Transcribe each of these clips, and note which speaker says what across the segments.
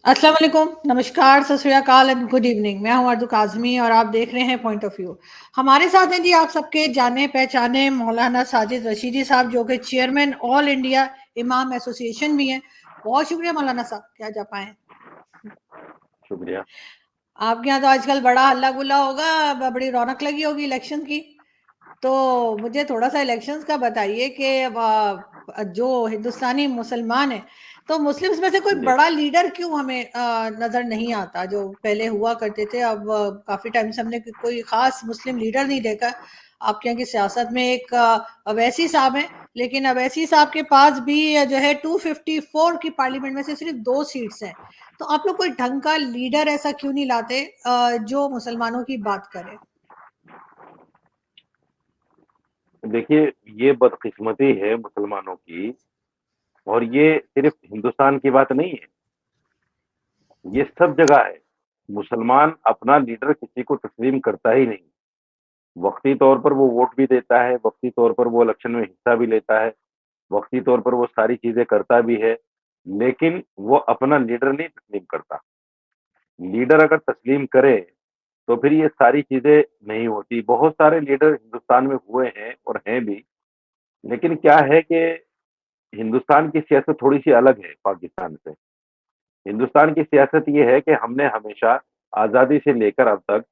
Speaker 1: अस्सलाम वालेकुम, नमस्कार, सत श्री अकाल एंड गुड इवनिंग। मैं हूं अर्दु काज़मी और आप देख रहे हैं पॉइंट ऑफ व्यू। हमारे साथ हैं जी आप सबके जाने-पहचाने मौलाना साजिद रशीदी साहब जो कि चेयरमैन ऑल इंडिया इमाम एसोसिएशन भी हैं। बहुत शुक्रिया मौलाना साहब कि आज आप आए हैं।
Speaker 2: शुक्रिया।
Speaker 1: आपके यहाँ तो आजकल बड़ा हल्ला-गुल्ला होगा, बड़ी रौनक लगी होगी इलेक्शन की। तो मुझे थोड़ा-सा इलेक्शंस का बताइए कि जो हिंदुस्तानी मुसलमान हैं, तो मुस्लिम्स में से कोई
Speaker 2: जी,
Speaker 1: बड़ा लीडर क्यों हमें नज़र नहीं आता? जो पहले हुआ करते थे, अब काफ़ी टाइम से हमने कोई ख़ास मुस्लिम लीडर नहीं देखा। आपके यहाँ की सियासत में एक अवैसी साहब हैं, लेकिन अवैसी साहब के पास भी जो है 254 की पार्लियामेंट में से सिर्फ़ 2 सीट्स हैं। तो आप लोग कोई ढंग का लीडर ऐसा क्यों नहीं लाते जो मुसलमानों की बात करे?
Speaker 2: देखिए ये बदकिस्मती है मुसलमानों की और ये सिर्फ हिंदुस्तान की बात नहीं है, ये सब जगह है। मुसलमान अपना लीडर किसी को तस्लीम करता ही नहीं। वक़्ती तौर पर वो वोट भी देता है, वक़्ती तौर पर वो इलेक्शन में हिस्सा भी लेता है, वक़्ती तौर पर वो सारी चीज़ें करता भी है, लेकिन वो अपना लीडर नहीं तस्लीम करता। लीडर अगर तस्लीम करे, तो फिर ये सारी चीज़ें नहीं होती। बहुत सारे लीडर हिंदुस्तान में हुए हैं और हैं भी, लेकिन क्या है कि हिंदुस्तान की सियासत थोड़ी-सी अलग है पाकिस्तान से। हिंदुस्तान की सियासत ये है कि हमने हमेशा आज़ादी से लेकर अब तक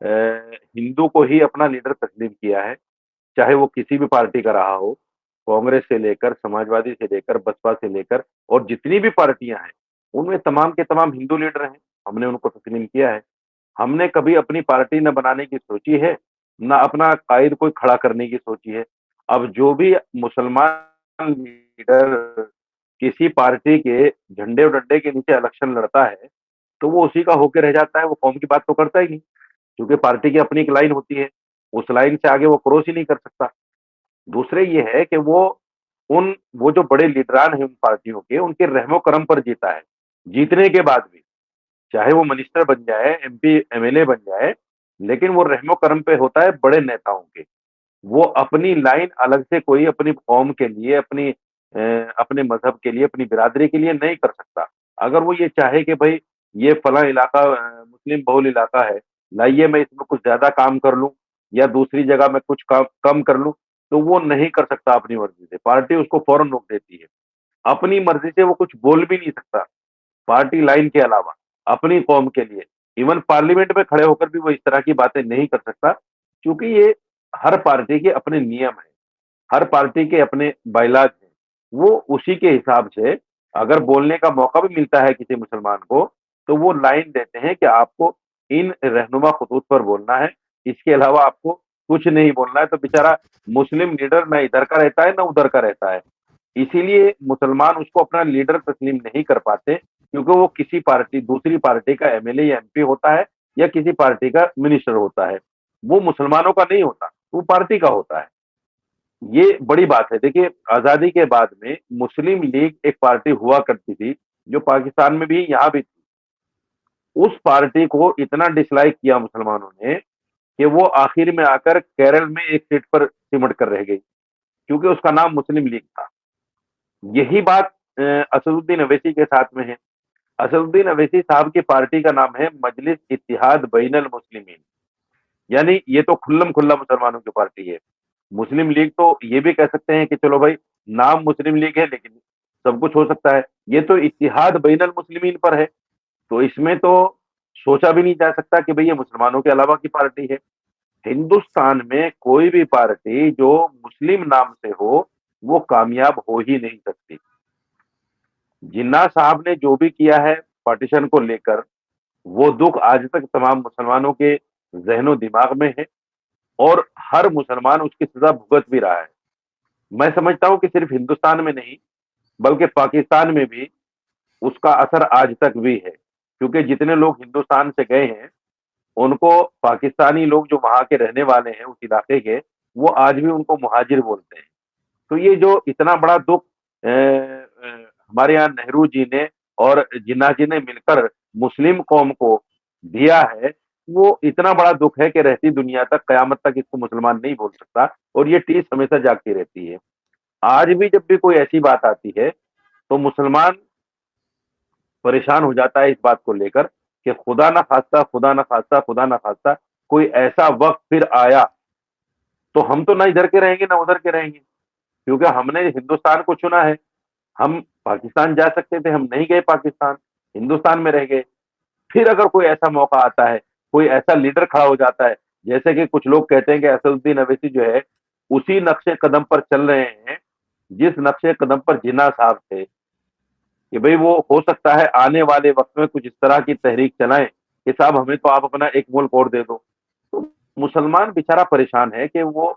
Speaker 2: हिंदू को ही अपना लीडर तस्लीम किया है, चाहे वो किसी भी पार्टी का रहा हो, कांग्रेस से लेकर, समाजवादी से लेकर, बसपा से लेकर और जितनी भी पार्टियाँ हैं, उनमें तमाम के तमाम हिंदू लीडर हैं, हमने उनको तस्लीम किया है। हमने कभी अपनी पार्टी न बनाने की सोची है, ना अपना कायद कोई खड़ा करने की सोची है। अब जो भी मुसलमान लीडर किसी पार्टी के झंडे और डंडे के नीचे इलेक्शन लड़ता है, तो वो उसी का होके रह जाता है, वो कौम की बात तो करता ही नहीं, क्योंकि पार्टी की अपनी एक लाइन होती है, उस लाइन से आगे वो क्रॉस ही नहीं कर सकता। दूसरे ये है कि वो जो बड़े लीडरान हैं उन पार्टियों के, उनके रहमो-करम पर जीता है, जीतने के बाद भी। चाहे वो मिनिस्टर बन जाए, एमपी, एमएलए बन जाए, लेकिन वो रहमो-करम पे होता है बड़े नेताओं के। वो अपनी लाइन अलग से कोई अपनी कौम के लिए, अपने मज़हब के लिए, अपनी बिरादरी के लिए नहीं कर सकता। अगर वो ये चाहे कि भई ये फलाँ इलाका मुस्लिम बहुल इलाका है, लाइए मैं इसमें कुछ ज़्यादा काम कर लूँ या दूसरी जगह मैं कुछ काम कम कर लूँ, तो वो नहीं कर सकता अपनी मर्ज़ी से। पार्टी उसको फ़ौरन रोक देती है। अपनी मर्ज़ी से वो कुछ बोल भी नहीं सकता। पार्टी लाइन के अलावा, अपनी कौम के लिए, इवन पार्लियामेंट में खड़े होकर भी वो इस तरह की बातें नहीं कर सकता, क्योंकि ये हर पार्टी के अपने नियम हैं, हर पार्टी के अपने बायलॉज़ हैं। वो उसी के हिसाब से अगर बोलने का मौका भी मिलता है किसी मुसलमान को, तो वो लाइन देते हैं कि आपको इन रहनुमा खतूत पर बोलना है, इसके अलावा आपको कुछ नहीं बोलना है। तो बेचारा मुस्लिम लीडर ना इधर का रहता है, ना उधर का रहता है। इसीलिए मुसलमान उसको अपना लीडर तस्लीम नहीं कर पाते, क्योंकि वो किसी पार्टी दूसरी पार्टी का एमएलए या एमपी होता है या किसी पार्टी का मिनिस्टर होता है। वो मुसलमानों का नहीं होता, वो पार्टी का होता है। ये बड़ी बात है। देखिए, आज़ादी के बाद में मुस्लिम लीग एक पार्टी हुआ करती थी, जो पाकिस्तान में भी, यहाँ भी थी। उस पार्टी को इतना डिसलाइक किया मुसलमानों ने कि वो आखिर में आकर केरल में एक सीट पर सिमट कर रह गई, क्योंकि उसका नाम मुस्लिम लीग था। यही बात असदुद्दीन अवैसी के साथ में है। असदुद्दीन अवैसी साहब की पार्टी का नाम है मजलिस इत्तेहाद बैनुल मुस्लिमीन, यानी ये तो खुल्लम-खुल्ला मुसलमानों की पार्टी है। मुस्लिम लीग तो ये भी कह सकते हैं कि चलो भाई, नाम मुस्लिम लीग है लेकिन सब कुछ हो सकता है। ये तो इत्तेहाद बैनुल मुस्लिमीन पर है, तो इसमें तो सोचा भी नहीं जा सकता कि भई ये मुसलमानों के अलावा की पार्टी है। हिंदुस्तान में कोई भी पार्टी जो मुस्लिम नाम से हो, वो कामयाब हो ही नहीं सकती। जिन्ना साहब ने जो भी किया है पार्टीशन को लेकर, वो दुःख आज तक तमाम मुसलमानों के ज़हन-ओ-दिमाग में है और हर मुसलमान उसकी सज़ा भुगत भी रहा है। मैं समझता हूँ कि सिर्फ हिंदुस्तान में नहीं, बल्कि पाकिस्तान में भी उसका असर आज तक भी है। क्योंकि जितने लोग हिंदुस्तान से गए हैं, उनको पाकिस्तानी लोग जो वहाँ के रहने वाले हैं उस इलाके के, वो आज भी उनको मुहाजिर बोलते हैं। तो ये जो इतना बड़ा दुःख हमारे यहाँ नेहरू जी ने और जिन्ना जी ने मिलकर मुस्लिम कौम को दिया है, वो इतना बड़ा दुःख है कि रहती दुनिया तक, कयामत तक इसको मुसलमान नहीं भूल सकता और ये टीस हमेशा जागती रहती है। आज भी जब भी कोई ऐसी बात आती है, तो मुसलमान परेशान हो जाता है इस बात को लेकर कि खुदा ना खास्ता, खुदा ना खास्ता, खुदा ना खास्ता कोई ऐसा वक्त फिर आया तो हम तो ना इधर के रहेंगे ना उधर के रहेंगे, क्योंकि हमने हिंदुस्तान को चुना है। हम पाकिस्तान जा सकते थे, हम नहीं गए पाकिस्तान, हिंदुस्तान में रह गए। फिर अगर कोई ऐसा मौका आता है, कोई ऐसा लीडर खड़ा हो जाता है, जैसे कि कुछ लोग कहते हैं कि असदुद्दीन अवैसी जो है उसी नक्शे कदम पर चल रहे हैं जिस नक्शे कदम पर जिन्ना साहब थे, कि भाई वो हो सकता है आने वाले वक्त में कुछ इस तरह की तहरीक चलाएं कि साहब हमें तो आप अपना एक मुल्क और दे दो। तो मुसलमान बेचारा परेशान है कि वो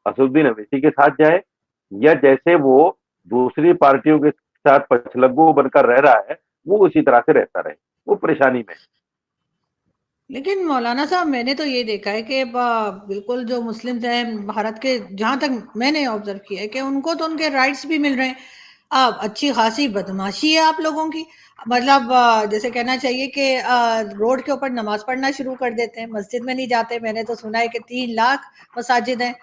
Speaker 2: असदुद्दीन अवैसी के साथ जाए या जैसे वो दूसरी पार्टियों के साथ पछलग्गू बनकर रह रहा है वो उसी तरह से रहता रहे, वो परेशानी में।
Speaker 1: लेकिन मौलाना साहब, मैंने तो ये देखा है कि बिल्कुल जो मुस्लिम्स हैं भारत के, जहां तक मैंने ऑब्जर्व किया है कि उनको तो उनके राइट्स भी मिल रहे हैं। अच्छी खासी बदमाशी है आप लोगों की। मतलब जैसे कहना चाहिए कि रोड के ऊपर नमाज पढ़ना शुरू कर देते हैं, मस्जिद में नहीं जाते। मैंने तो सुना है कि 3 लाख मसाजिद हैं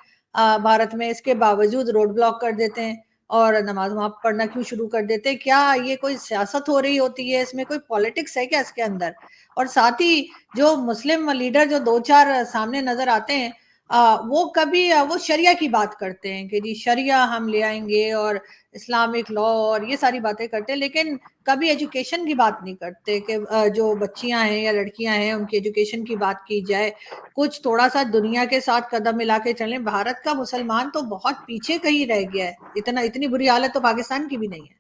Speaker 1: भारत में, इसके बावजूद रोड ब्लॉक कर देते हैं और नमाज वहां पढ़ना क्यों शुरू कर देते हैं? क्या ये कोई सियासत हो रही होती है? इसमें कोई पॉलिटिक्स है क्या इसके अंदर? और साथ ही जो मुस्लिम लीडर जो 2-4 सामने नजर आते हैं, वो कभी वो शरिया की बात करते हैं कि जी शरिया हम ले आएंगे और इस्लामिक लॉ और ये सारी बातें करते हैं, लेकिन कभी एजुकेशन की बात नहीं करते कि जो बच्चियां हैं या लड़कियां हैं उनकी एजुकेशन की बात की जाए। कुछ थोड़ा सा दुनिया के साथ कदम मिला के चलें। भारत का मुसलमान तो बहुत पीछे कहीं रह गया है। इतनी बुरी हालत तो पाकिस्तान की भी नहीं है।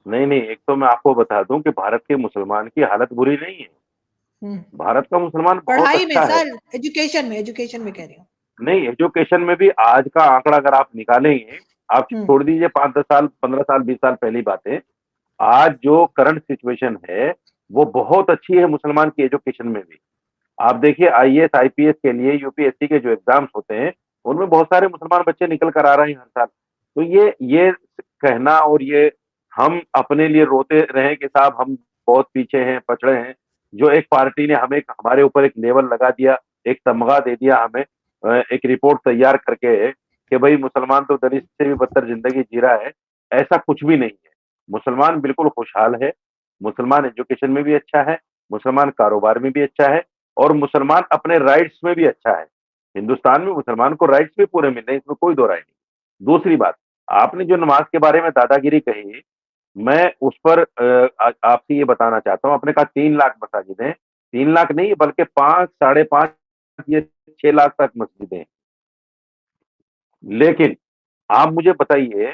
Speaker 2: नहीं नहीं, एक तो मैं आपको बता दूं कि भारत के मुसलमान की हालत बुरी नहीं है।
Speaker 1: हम्म।
Speaker 2: भारत का मुसलमान बहुत
Speaker 1: पढ़ाई में
Speaker 2: अच्छा है।
Speaker 1: सर, एजुकेशन में कह रही हूँ।
Speaker 2: नहीं, एजुकेशन में भी आज का आंकड़ा अगर आप निकालेंगे, आप
Speaker 1: हम्म।
Speaker 2: छोड़ दीजिए 5-10 साल, 15 साल, 20 साल पहली बातें, आज जो करंट सिचुएशन है वो बहुत अच्छी है मुसलमान की एजुकेशन में भी। आप देखिए आईएएस आईपीएस के लिए यूपीएससी के जो एग्जाम्स होते हैं उनमें बहुत सारे मुसलमान बच्चे निकल कर आ रहे हैं हर साल। तो ये कहना और ये हम अपने लिए रोते रहे कि साहब हम बहुत पीछे हैं, पछड़े हैं, जो एक पार्टी ने हमें हमारे ऊपर एक लेवल लगा दिया, एक तमगा दे दिया हमें, एक रिपोर्ट तैयार करके कि भाई मुसलमान तो दलित से भी बदतर जिंदगी जी रहा है, ऐसा कुछ भी नहीं है। मुसलमान बिल्कुल खुशहाल है, मुसलमान एजुकेशन में भी अच्छा है, मुसलमान कारोबार में भी अच्छा है और मुसलमान अपने राइट्स में भी अच्छा है। हिंदुस्तान में मुसलमान को राइट्स भी पूरे मिल रहे हैं, इसमें कोई दो राय नहीं। दूसरी बात, आपने जो नमाज के बारे में दादागिरी कही, मैं उस पर आपसे ये बताना चाहता हूँ। आपने कहा 3 लाख मसाजिद हैं, 3 लाख नहीं बल्कि 5, 5.5 ये 6 लाख तक मस्जिदें हैं। लेकिन आप मुझे बताइए,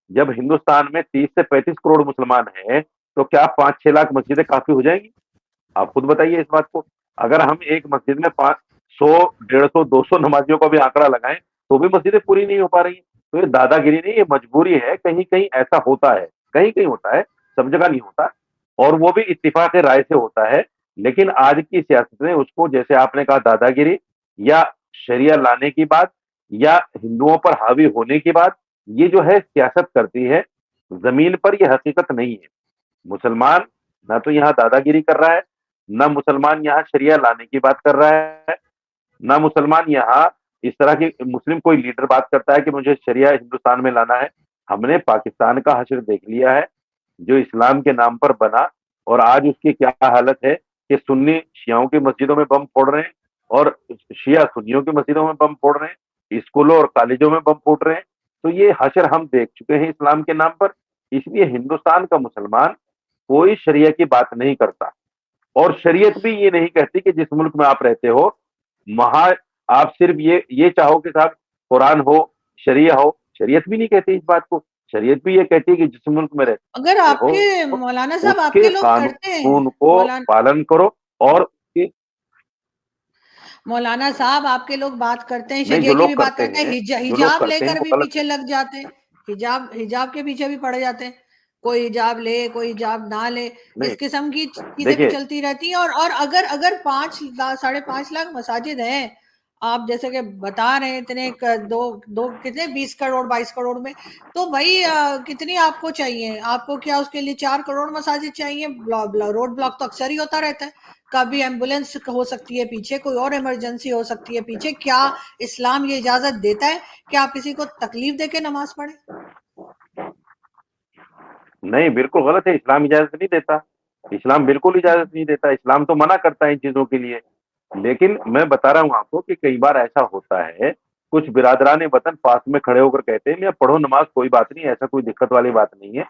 Speaker 2: जब हिंदुस्तान में 30 से 35 करोड़ मुसलमान हैं तो क्या 5-6 लाख मस्जिदें काफी हो जाएंगी? आप खुद बताइए इस बात को। अगर हम एक मस्जिद में 500, 150, 200 नमाजियों का भी आंकड़ा लगाएं तो भी मस्जिदें पूरी नहीं हो पा रही। तो ये दादागिरी नहीं, ये मजबूरी है। कहीं कहीं ऐसा होता है, कहीं कहीं होता है, सब जगह नहीं होता, और वो भी इत्तिफाक राय से होता है। लेकिन आज की सियासत ने उसको, जैसे आपने कहा, दादागिरी या शरिया लाने की बात या हिंदुओं पर हावी होने की बात, ये जो है सियासत करती है। जमीन पर ये हकीकत नहीं है। मुसलमान ना तो यहाँ दादागिरी कर रहा है, ना मुसलमान यहाँ शरिया लाने की बात कर रहा है, ना मुसलमान यहाँ इस तरह की मुस्लिम कोई लीडर बात करता है कि मुझे शरिया हिंदुस्तान में लाना है। हमने पाकिस्तान का हश्र देख लिया है जो इस्लाम के नाम पर बना, और आज उसकी क्या हालत है कि सुन्नी शियाओं की मस्जिदों में बम फोड़ रहे हैं और शिया सुन्नियों की मस्जिदों में बम फोड़ रहे हैं, स्कूलों और कॉलेजों में बम फोड़ रहे हैं। तो ये हश्र हम देख चुके हैं इस्लाम के नाम पर। इसलिए हिंदुस्तान का मुसलमान कोई शरिया की बात नहीं करता, और शरीयत भी ये नहीं कहती कि जिस मुल्क में आप रहते हो वहां आप सिर्फ ये चाहो कि साहब कुरान हो, शरिया हो। शरीयत भी नहीं कहती इस बात को। शरीयत भी ये कहती है कि जिस मुल्क में
Speaker 1: अगर
Speaker 2: रहते हो
Speaker 1: आपके मौलाना साहब,
Speaker 2: उसके
Speaker 1: आपके लोग करते हैं,
Speaker 2: कानून को
Speaker 1: मौलाना
Speaker 2: पालन करो। और
Speaker 1: मौलाना साहब आपके लोग बात करते हैं,
Speaker 2: नहीं,
Speaker 1: शरिया
Speaker 2: जो
Speaker 1: की भी
Speaker 2: लोग
Speaker 1: बात
Speaker 2: करते
Speaker 1: करते हैं,
Speaker 2: हैं, जो लोग
Speaker 1: हिजाब
Speaker 2: करते हैं
Speaker 1: लेकर
Speaker 2: वो
Speaker 1: भी
Speaker 2: गलत
Speaker 1: पीछे
Speaker 2: है।
Speaker 1: लग जाते हैं। हिजाब हिजाब के पीछे भी पड़ जाते हैं। कोई हिजाब ले, कोई हिजाब ना ले।
Speaker 2: नहीं,
Speaker 1: इस किस्म की चीजें भी
Speaker 2: देखिए,
Speaker 1: चलती रहती हैं। और अगर अगर 5 लाख 5.5 लाख मसाजिद हैं, आप जैसे कि बता रहे हैं, इतने दो दो कितने 20 करोड़ 22 करोड़ में, तो भाई कितनी आपको चाहिए? आपको क्या उसके लिए 4 करोड़ मसाजिद चाहिए? रोड ब्लॉक तो अक्सर ही होता रहता है। कभी एम्बुलेंस हो सकती है पीछे, कोई और इमरजेंसी हो सकती है पीछे। क्या इस्लाम ये इजाजत देता है कि आप किसी को तकलीफ देके नमाज पढ़े?
Speaker 2: नहीं, बिल्कुल गलत है, इस्लाम इजाज़त नहीं देता। इस्लाम बिल्कुल इजाज़त नहीं देता, इस्लाम तो मना करता है इन चीज़ों के लिए। लेकिन मैं बता रहा हूँ आपको कि कई बार ऐसा होता है, कुछ बिरादरान वतन पास में खड़े होकर कहते हैं, "मियाँ पढ़ो नमाज़, कोई बात नहीं, ऐसा कोई दिक्कत वाली बात नहीं है।"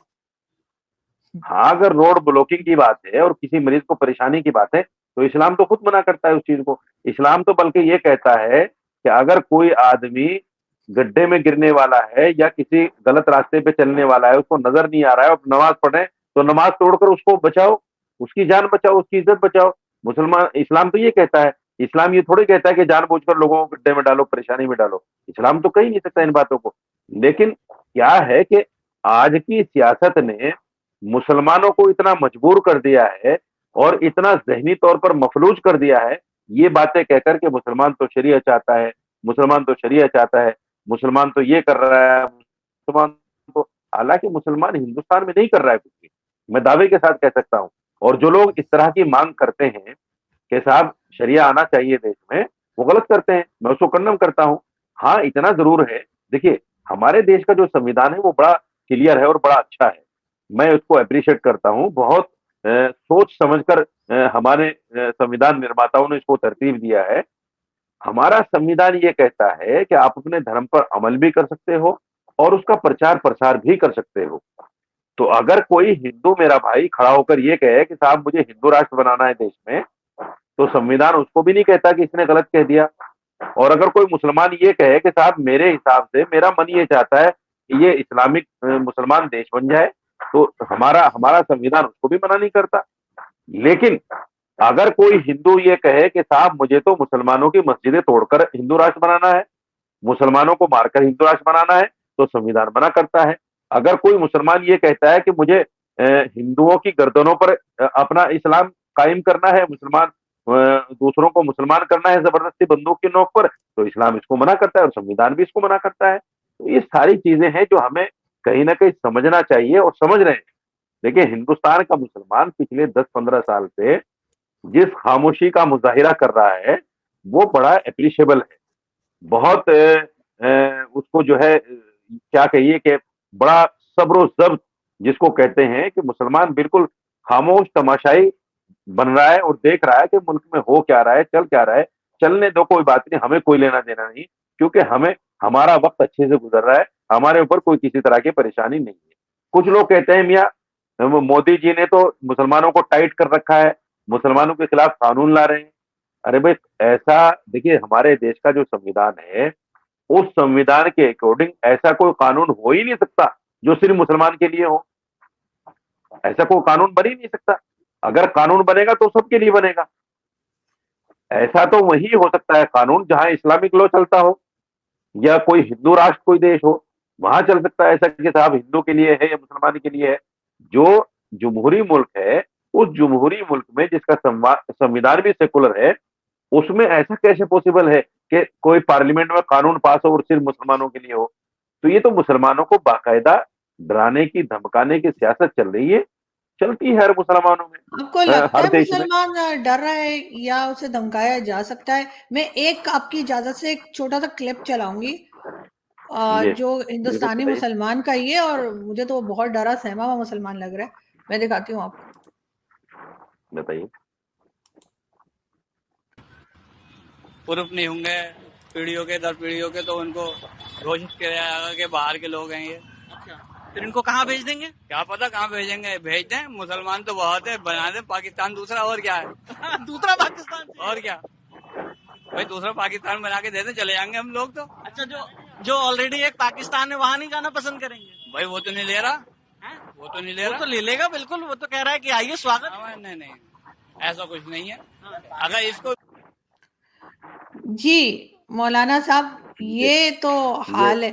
Speaker 2: हाँ, अगर रोड ब्लॉकिंग की बात है और किसी मरीज़ को परेशानी की बात है, तो इस्लाम तो खुद मना करता है उस चीज़ को। इस्लाम तो बल्कि ये कहता है कि अगर कोई आदमी गड्ढे में गिरने वाला है या किसी गलत रास्ते पे चलने वाला है, उसको नज़र नहीं आ रहा है और नमाज़ पढ़ रहे हैं, तो नमाज़ तोड़कर उसको बचाओ, उसकी जान बचाओ, उसकी इज़्ज़त बचाओ। मुसलमान इस्लाम तो ये कहता है, इस्लाम ये थोड़ी कहता है कि जानबूझकर लोगों को गड्ढे में डालो, परेशानी में डालो। इस्लाम तो कह ही नहीं सकता इन बातों को। लेकिन क्या है कि आज की सियासत ने मुसलमानों को इतना मजबूर कर दिया है और इतना ज़हनी तौर पर मफलूज कर दिया है, ये बातें कहकर के मुसलमान तो शरिया चाहता है, मुसलमान तो शरिया चाहता है, मुसलमान तो ये कर रहा है, मुसलमान तो हालांकि मुसलमान हिंदुस्तान में नहीं कर रहा है कुछ भी, मैं दावे के साथ कह सकता हूँ। और जो लोग इस तरह की मांग करते हैं कि साहब शरिया आना चाहिए देश में, वो गलत करते हैं, मैं उसको कंडम करता हूँ। हाँ, इतना जरूर है, देखिए हमारे देश का जो संविधान है वो बड़ा क्लियर है और बड़ा अच्छा है, मैं उसको अप्रिशिएट करता हूँ बहुत। सोच समझकर हमारे संविधान निर्माताओं ने इसको तरतीब दिया है। हमारा संविधान ये कहता है कि आप अपने धर्म पर अमल भी कर सकते हो और उसका प्रचार प्रसार भी कर सकते हो। तो अगर कोई हिंदू मेरा भाई खड़ा होकर ये कहे कि साहब मुझे हिंदू राष्ट्र बनाना है देश में, तो संविधान उसको भी नहीं कहता कि इसने गलत कह दिया। और अगर कोई मुसलमान ये कहे कि साहब मेरे हिसाब से मेरा मन ये चाहता है कि ये इस्लामिक मुसलमान देश बन जाए, तो हमारा हमारा संविधान उसको भी मना नहीं करता। लेकिन अगर कोई हिंदू ये कहे कि साहब मुझे तो मुसलमानों की मस्जिदें तोड़कर हिंदू राष्ट्र बनाना है, मुसलमानों को मारकर हिंदू राष्ट्र बनाना है, तो संविधान मना करता है। अगर कोई मुसलमान ये कहता है कि मुझे हिंदुओं की गर्दनों पर अपना इस्लाम कायम करना है, मुसलमान दूसरों को मुसलमान करना है जबरदस्ती बंदूक की नोक पर, तो इस्लाम इसको मना करता है और संविधान भी इसको मना करता है। तो ये सारी चीजें हैं जो हमें कहीं ना कहीं समझना चाहिए और समझ रहे हैं। देखिए हिंदुस्तान का मुसलमान पिछले 10-15 साल से जिस खामोशी का मुजाहिरा कर रहा है वो बड़ा एप्रिशिएबल है। बहुत उसको जो है क्या कहिए कि बड़ा सब्र जब्त जिसको कहते हैं कि मुसलमान बिल्कुल खामोश तमाशाई बन रहा है और देख रहा है कि मुल्क में हो क्या रहा है, चल क्या रहा है। चलने दो, कोई बात नहीं, हमें कोई लेना देना नहीं, क्योंकि हमें हमारा वक्त अच्छे से गुजर रहा है, हमारे ऊपर कोई किसी तरह की परेशानी नहीं है। कुछ लोग कहते हैं मियाँ मोदी जी ने तो मुसलमानों को टाइट कर रखा है, मुसलमानों के खिलाफ कानून ला रहे हैं। अरे भाई ऐसा देखिए हमारे देश का जो संविधान है उस संविधान के अकॉर्डिंग ऐसा कोई कानून हो ही नहीं सकता जो सिर्फ मुसलमान के लिए हो। ऐसा कोई कानून बन ही नहीं सकता। अगर कानून बनेगा तो सबके लिए बनेगा। ऐसा तो वही हो सकता है कानून जहां इस्लामिक लॉ चलता हो या कोई हिंदू राष्ट्र कोई देश हो, वहां चल सकता है ऐसा कि साहब हिंदू के लिए है या मुसलमान के लिए है। जो जमहूरी मुल्क है उस जमहूरी मुल्क में जिसका संविधान भी सेकुलर है, उसमें ऐसा कैसे पॉसिबल है कि कोई पार्लियामेंट में कानून पास हो और सिर्फ मुसलमानों के लिए हो। तो ये तो मुसलमानों को बाकायदा डराने की धमकाने की सियासत चल रही है, चलती है हर मुसलमानों में,
Speaker 1: आपको लगता
Speaker 2: हर
Speaker 1: है
Speaker 2: देश में।
Speaker 1: मुसलमान डर रहा है या उसे धमकाया जा सकता है? मैं एक आपकी इजाजत से एक छोटा सा क्लिप चलाऊंगी
Speaker 2: ये
Speaker 1: जो
Speaker 2: बिल्कुल
Speaker 1: हिंदुस्तानी
Speaker 2: बताइए।
Speaker 1: मुसलमान का ही है और मुझे तो वो बहुत डरा सहमा हुआ मुसलमान लग रहा है। मैं दिखाती हूँ आपको।
Speaker 2: बताइए।
Speaker 3: प्रूफ नहीं होंगे पीढ़ियों के दर पीढ़ियों के, तो उनको घोषित किया जाएगा कि बाहर के लोग हैं ये।
Speaker 4: अच्छा, फिर इनको कहाँ भेज देंगे?
Speaker 3: क्या पता कहाँ भेजेंगे, भेज दें, मुसलमान तो बहुत है, बना दें पाकिस्तान दूसरा, और क्या है।
Speaker 4: दूसरा पाकिस्तान से?
Speaker 3: और क्या भाई, दूसरा पाकिस्तान बना के दे दें, चले जाएंगे हम लोग तो।
Speaker 4: अच्छा, जो जो ऑलरेडी एक पाकिस्तान है वहाँ नहीं जाना पसंद करेंगे?
Speaker 3: भाई वो तो नहीं ले रहा,
Speaker 4: हैं?
Speaker 3: वो तो नहीं ले
Speaker 4: वो
Speaker 3: रहा।
Speaker 4: तो ले लेगा बिल्कुल, वो तो कह रहा है कि आइए स्वागत।
Speaker 3: नहीं नहीं, ऐसा कुछ नहीं है। अगर इसको
Speaker 1: जी मौलाना साहब,
Speaker 2: ये
Speaker 1: ये तो
Speaker 2: ये
Speaker 1: हाल है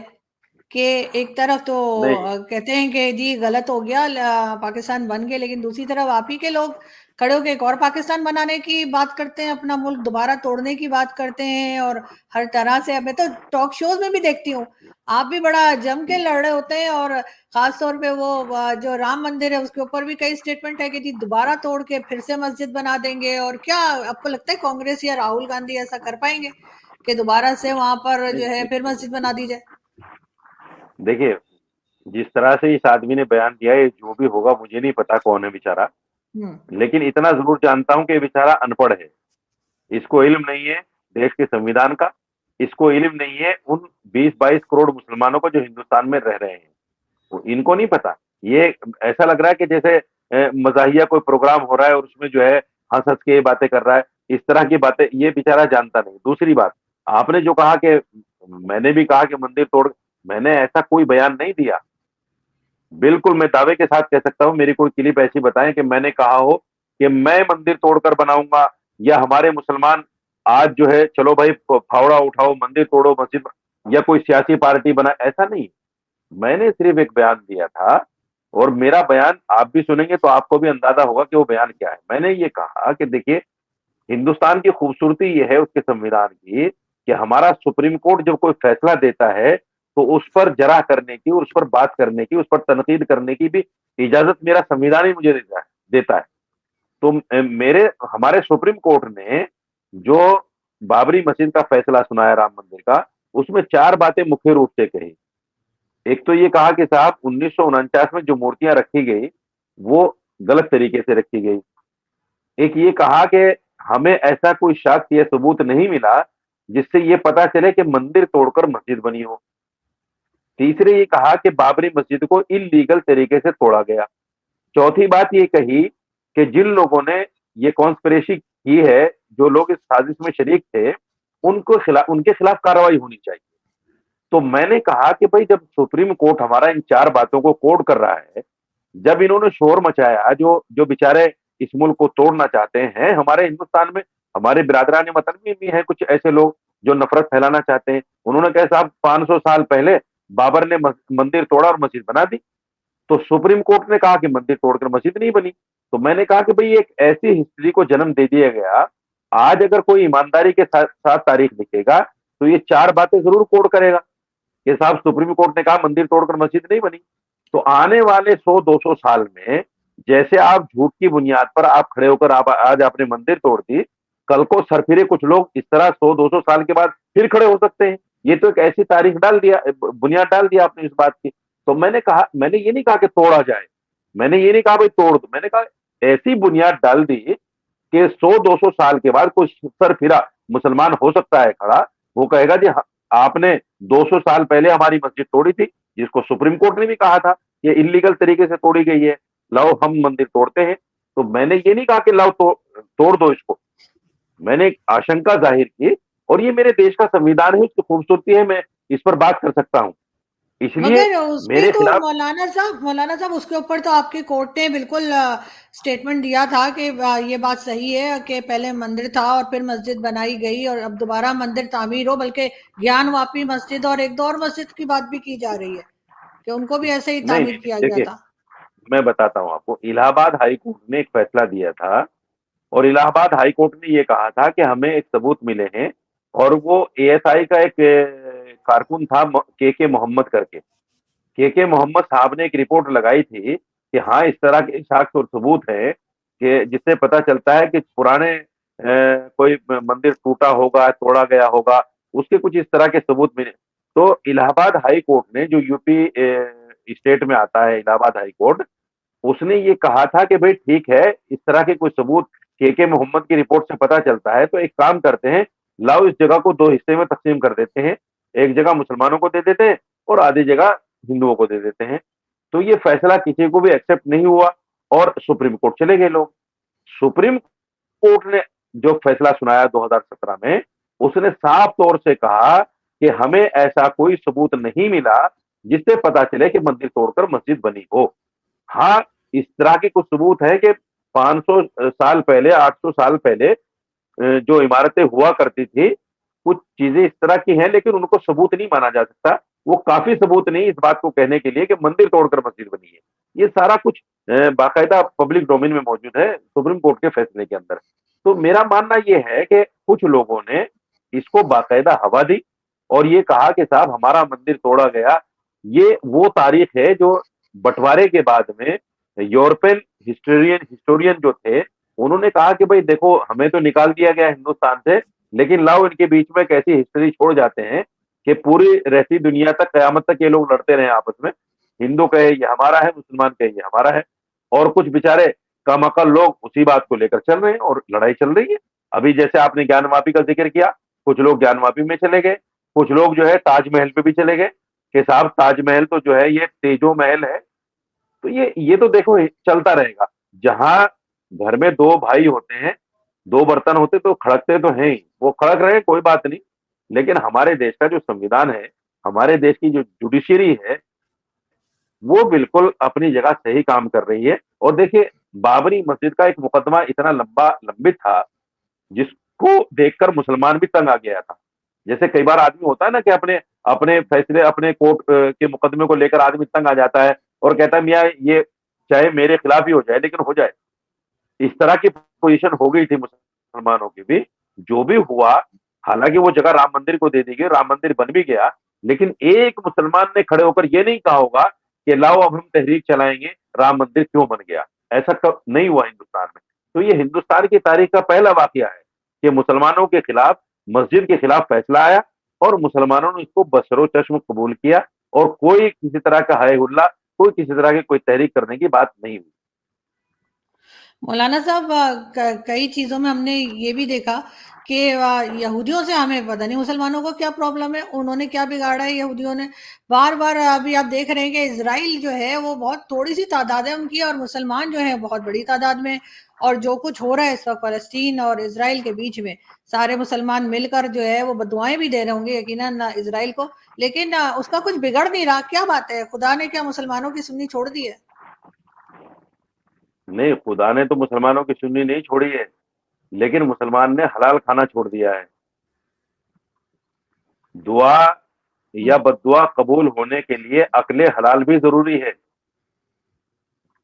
Speaker 1: कि एक तरफ तो
Speaker 2: नहीं,
Speaker 1: कहते हैं कि जी गलत हो गया, पाकिस्तान बन गए, लेकिन दूसरी तरफ आप ही के लोग खड़े होकर एक और पाकिस्तान बनाने की बात करते हैं, अपना मुल्क दोबारा तोड़ने की बात करते हैं। और हर तरह से मैं तो टॉक शोज में भी देखती हूँ, आप भी बड़ा जम के लड़ रहे होते हैं। और खास तौर पे वो जो राम मंदिर है उसके ऊपर भी कई स्टेटमेंट है कि जी दोबारा तोड़ के फिर से मस्जिद बना देंगे। और क्या आपको लगता है कांग्रेस या राहुल गांधी ऐसा कर पाएंगे कि दोबारा से वहां पर जो है
Speaker 2: नहीं,
Speaker 1: फिर मस्जिद बना दी जाए?
Speaker 2: देखिए जिस तरह से इस आदमी ने बयान दिया है, जो भी होगा मुझे नहीं पता कौन है बेचारा, लेकिन इतना जरूर जानता हूं कि ये बेचारा अनपढ़ है। इसको इल्म नहीं है देश के संविधान का, इसको इल्म नहीं है उन 20-22 करोड़ मुसलमानों को जो हिंदुस्तान में रह रहे हैं, वो इनको नहीं पता। ये ऐसा लग रहा है कि जैसे मजाहिया कोई प्रोग्राम हो रहा है और उसमें जो है हंस हंस के ये बातें कर रहा है, इस तरह की बातें ये बेचारा जानता नहीं। दूसरी बात, आपने जो कहा कि मैंने भी कहा कि मंदिर तोड़, मैंने ऐसा कोई बयान नहीं दिया। बिल्कुल मैं दावे के साथ कह सकता हूं, मेरी कोई क्लिप ऐसी बताएं कि मैंने कहा हो कि मैं मंदिर तोड़कर बनाऊंगा, या हमारे मुसलमान आज जो है चलो भाई फावड़ा उठाओ मंदिर तोड़ो मस्जिद, या कोई सियासी पार्टी बना, ऐसा नहीं। मैंने सिर्फ एक बयान दिया था, और मेरा बयान आप भी सुनेंगे तो आपको भी अंदाजा होगा कि वो बयान क्या है। मैंने ये कहा कि देखिए, हिंदुस्तान की खूबसूरती ये है उसके संविधान की कि हमारा सुप्रीम कोर्ट जब कोई फैसला देता है तो उस पर जरा करने की, उस पर बात करने की, उस पर तनकीद करने की भी इजाजत मेरा संविधान ही मुझे देता है। तो मेरे हमारे सुप्रीम कोर्ट ने जो बाबरी मस्जिद का फैसला सुनाया राम मंदिर का, उसमें 4 बातें मुख्य रूप से कही। एक तो ये कहा कि साहब 1949 में जो मूर्तियां रखी गई वो गलत तरीके से रखी गई। एक ये कहा कि हमें ऐसा कोई साक्ष्य या सबूत नहीं मिला जिससे ये पता चले कि मंदिर तोड़कर मस्जिद बनी हो। तीसरे ये कहा कि बाबरी मस्जिद को इलीगल तरीके से तोड़ा गया। चौथी बात ये कही कि जिन लोगों ने ये कॉन्स्पिरेसी की है, जो लोग इस साजिश में शरीक थे, उनके खिलाफ कार्रवाई होनी चाहिए। तो मैंने कहा कि भाई जब सुप्रीम कोर्ट हमारा इन 4 बातों को कोड कर रहा है, जब इन्होंने शोर मचाया, जो जो बेचारे इस मुल्क को तोड़ना चाहते हैं, हमारे हिंदुस्तान में हमारे बिरादरान वतन में भी हैं कुछ ऐसे लोग जो नफरत फैलाना चाहते हैं। उन्होंने कहा साहब 500 साल पहले बाबर ने मंदिर तोड़ा और मस्जिद बना दी। तो सुप्रीम कोर्ट ने कहा कि मंदिर तोड़कर मस्जिद नहीं बनी। तो मैंने कहा कि भाई एक ऐसी हिस्ट्री को जन्म दे दिया गया, आज अगर कोई ईमानदारी के साथ तारीख लिखेगा तो ये 4 बातें जरूर कोड करेगा कि साहब सुप्रीम कोर्ट ने कहा मंदिर तोड़कर मस्जिद नहीं बनी। तो आने वाले 100-200 साल में जैसे आप झूठ की बुनियाद पर आप खड़े होकर आप आज आपने मंदिर तोड़ दी, कल को सरफिरे कुछ लोग इस तरह 100-200 साल के बाद फिर खड़े हो सकते हैं। ये तो एक ऐसी तारीख डाल दिया, बुनियाद डाल दिया आपने इस बात की। तो मैंने कहा, मैंने ये नहीं कहा कि तोड़ा जाए, मैंने ये नहीं कहा भाई तोड़ दो, मैंने कहा ऐसी बुनियाद डाल दी कि 100-200 साल के बाद कोई सरफिरा मुसलमान हो सकता है खड़ा, वो कहेगा जी आपने 200 साल पहले हमारी मस्जिद तोड़ी थी, जिसको सुप्रीम कोर्ट ने भी कहा था ये इलीगल तरीके से तोड़ी गई है, लाओ हम मंदिर तोड़ते हैं। तो मैंने ये नहीं कहा कि लाओ तोड़ दो इसको, मैंने एक आशंका जाहिर की, और ये मेरे देश का संविधान है, इसकी खूबसूरती है, मैं इस पर बात कर सकता हूं। इसलिए
Speaker 1: मगर उसपे
Speaker 2: मेरे
Speaker 1: तो
Speaker 2: खिलाफ
Speaker 1: मौलाना साहब उसके ऊपर तो आपके कोर्ट ने बिल्कुल स्टेटमेंट दिया था कि ये बात सही है कि पहले मंदिर था और फिर मस्जिद बनाई गई और अब दोबारा मंदिर तामीर हो, बल्कि ज्ञानवापी मस्जिद और एक दो और मस्जिद की बात भी की जा रही है कि उनको भी ऐसे ही
Speaker 2: नहीं
Speaker 1: तामीर
Speaker 2: नहीं
Speaker 1: किया गया
Speaker 2: देखिए,
Speaker 1: था।
Speaker 2: मैं बताता हूं आपको, इलाहाबाद हाई कोर्ट ने एक फैसला दिया था, और इलाहाबाद हाई कोर्ट ने ये कहा था कि हमें एक सबूत मिले हैं, और वो एएसआई का एक कारकुन था के मोहम्मद करके। के मोहम्मद साहब ने एक रिपोर्ट लगाई थी कि हाँ इस तरह के साक्ष्य और सबूत है कि जिससे पता चलता है कि पुराने कोई मंदिर टूटा होगा, तोड़ा गया होगा, उसके कुछ इस तरह के सबूत मिले। तो इलाहाबाद हाई कोर्ट ने, जो यूपी स्टेट में आता है इलाहाबाद हाई कोर्ट, उसने ये कहा था कि भाई ठीक है, इस तरह के कोई सबूत के मोहम्मद की रिपोर्ट से पता चलता है, तो एक काम करते हैं, लाओ इस जगह को 2 हिस्से में तकसीम कर देते हैं, एक जगह मुसलमानों को दे देते हैं और आधी जगह हिंदुओं को दे देते हैं। तो ये फैसला किसी को भी एक्सेप्ट नहीं हुआ और सुप्रीम कोर्ट चले गए लोग। सुप्रीम कोर्ट ने जो फैसला सुनाया 2017 में, उसने साफ तौर से कहा कि हमें ऐसा कोई सबूत नहीं मिला जिससे पता चले कि मंदिर तोड़कर मस्जिद बनी हो। हाँ, इस तरह के कुछ सबूत है कि 500 साल पहले, 800 साल पहले जो इमारतें हुआ करती थी, कुछ चीजें इस तरह की हैं, लेकिन उनको सबूत नहीं माना जा सकता। वो काफी सबूत नहीं इस बात को कहने के लिए कि मंदिर तोड़कर मस्जिद बनी है। ये सारा कुछ बाकायदा पब्लिक डोमेन में मौजूद है सुप्रीम कोर्ट के फैसले के अंदर। तो मेरा मानना ये है कि कुछ लोगों ने इसको बाकायदा हवा दी और ये कहा कि साहब हमारा मंदिर तोड़ा गया। ये वो तारीख है जो बंटवारे के बाद में यूरोपियन हिस्टोरियन जो थे, उन्होंने कहा कि भाई देखो हमें तो निकाल दिया गया हिंदुस्तान से, लेकिन लाओ इनके बीच में कैसी हिस्ट्री छोड़ जाते हैं कि पूरी रहती दुनिया तक, कयामत तक ये लोग लड़ते रहे आपस में। हिंदू कहे ये हमारा है, मुसलमान कहे ये हमारा है, और कुछ बेचारे कमअकल लोग उसी बात को लेकर चल रहे हैं और लड़ाई चल रही है। अभी जैसे आपने ज्ञानवापी का जिक्र किया, कुछ लोग ज्ञानवापी में चले गए, कुछ लोग जो है ताजमहल पे भी चले गए कि साहब ताजमहल तो जो है ये तेजो महल है। तो ये तो देखो चलता रहेगा। जहां घर में दो भाई होते हैं, दो बर्तन होते तो खड़कते तो हैं ही, वो खड़क रहे हैं, कोई बात नहीं। लेकिन हमारे देश का जो संविधान है, हमारे देश की जो जुडिशरी है, वो बिल्कुल अपनी जगह सही काम कर रही है। और देखिए, बाबरी मस्जिद का एक मुकदमा इतना लंबा लंबित था, जिसको देखकर मुसलमान भी तंग आ गया था। जैसे कई बार आदमी होता है ना कि अपने अपने फैसले, अपने कोर्ट के मुकदमे को लेकर आदमी तंग आ जाता है और कहता है मियाँ ये चाहे मेरे खिलाफ ही हो जाए लेकिन हो जाए। इस तरह की पोजीशन हो गई थी मुसलमानों की भी। जो भी हुआ, हालांकि वो जगह राम मंदिर को दे दी गई, राम मंदिर बन भी गया, लेकिन एक मुसलमान ने खड़े होकर ये नहीं कहा होगा कि लाओ अब हम तहरीक चलाएंगे, राम मंदिर क्यों बन गया। ऐसा कब नहीं हुआ हिंदुस्तान में। तो ये हिंदुस्तान की तारीख का पहला वाकया है कि मुसलमानों के खिलाफ, मस्जिद के खिलाफ फैसला आया और मुसलमानों ने इसको बसरो चश्म कबूल किया, और कोई किसी तरह का हाय हुल्ला, कोई किसी तरह की कोई तहरीक करने की बात नहीं हुई।
Speaker 1: मौलाना साहब, कई चीज़ों में हमने ये भी देखा कि यहूदियों से हमें पता नहीं मुसलमानों को क्या प्रॉब्लम है, उन्होंने क्या बिगाड़ा है यहूदियों ने। बार बार अभी आप देख रहे हैं कि इसराइल जो है वो बहुत थोड़ी सी तादाद है उनकी, और मुसलमान जो है बहुत बड़ी तादाद में। और जो कुछ हो रहा है इस वक्त फ़लस्तीन और इसराइल के बीच में, सारे मुसलमान मिलकर जो है वो बदुआएं भी दे रहे होंगे यकीनन इसराइल को, लेकिन उसका कुछ बिगड़ नहीं रहा। क्या बात है, खुदा ने क्या मुसलमानों की सुन्नी छोड़ दी है?
Speaker 2: नहीं, खुदा ने तो मुसलमानों की सुन्नी नहीं छोड़ी है, लेकिन मुसलमान ने हलाल खाना छोड़ दिया है। दुआ या
Speaker 1: हम्म।
Speaker 2: बद्दुआ कबूल होने के लिए अक्ले हलाल भी जरूरी है।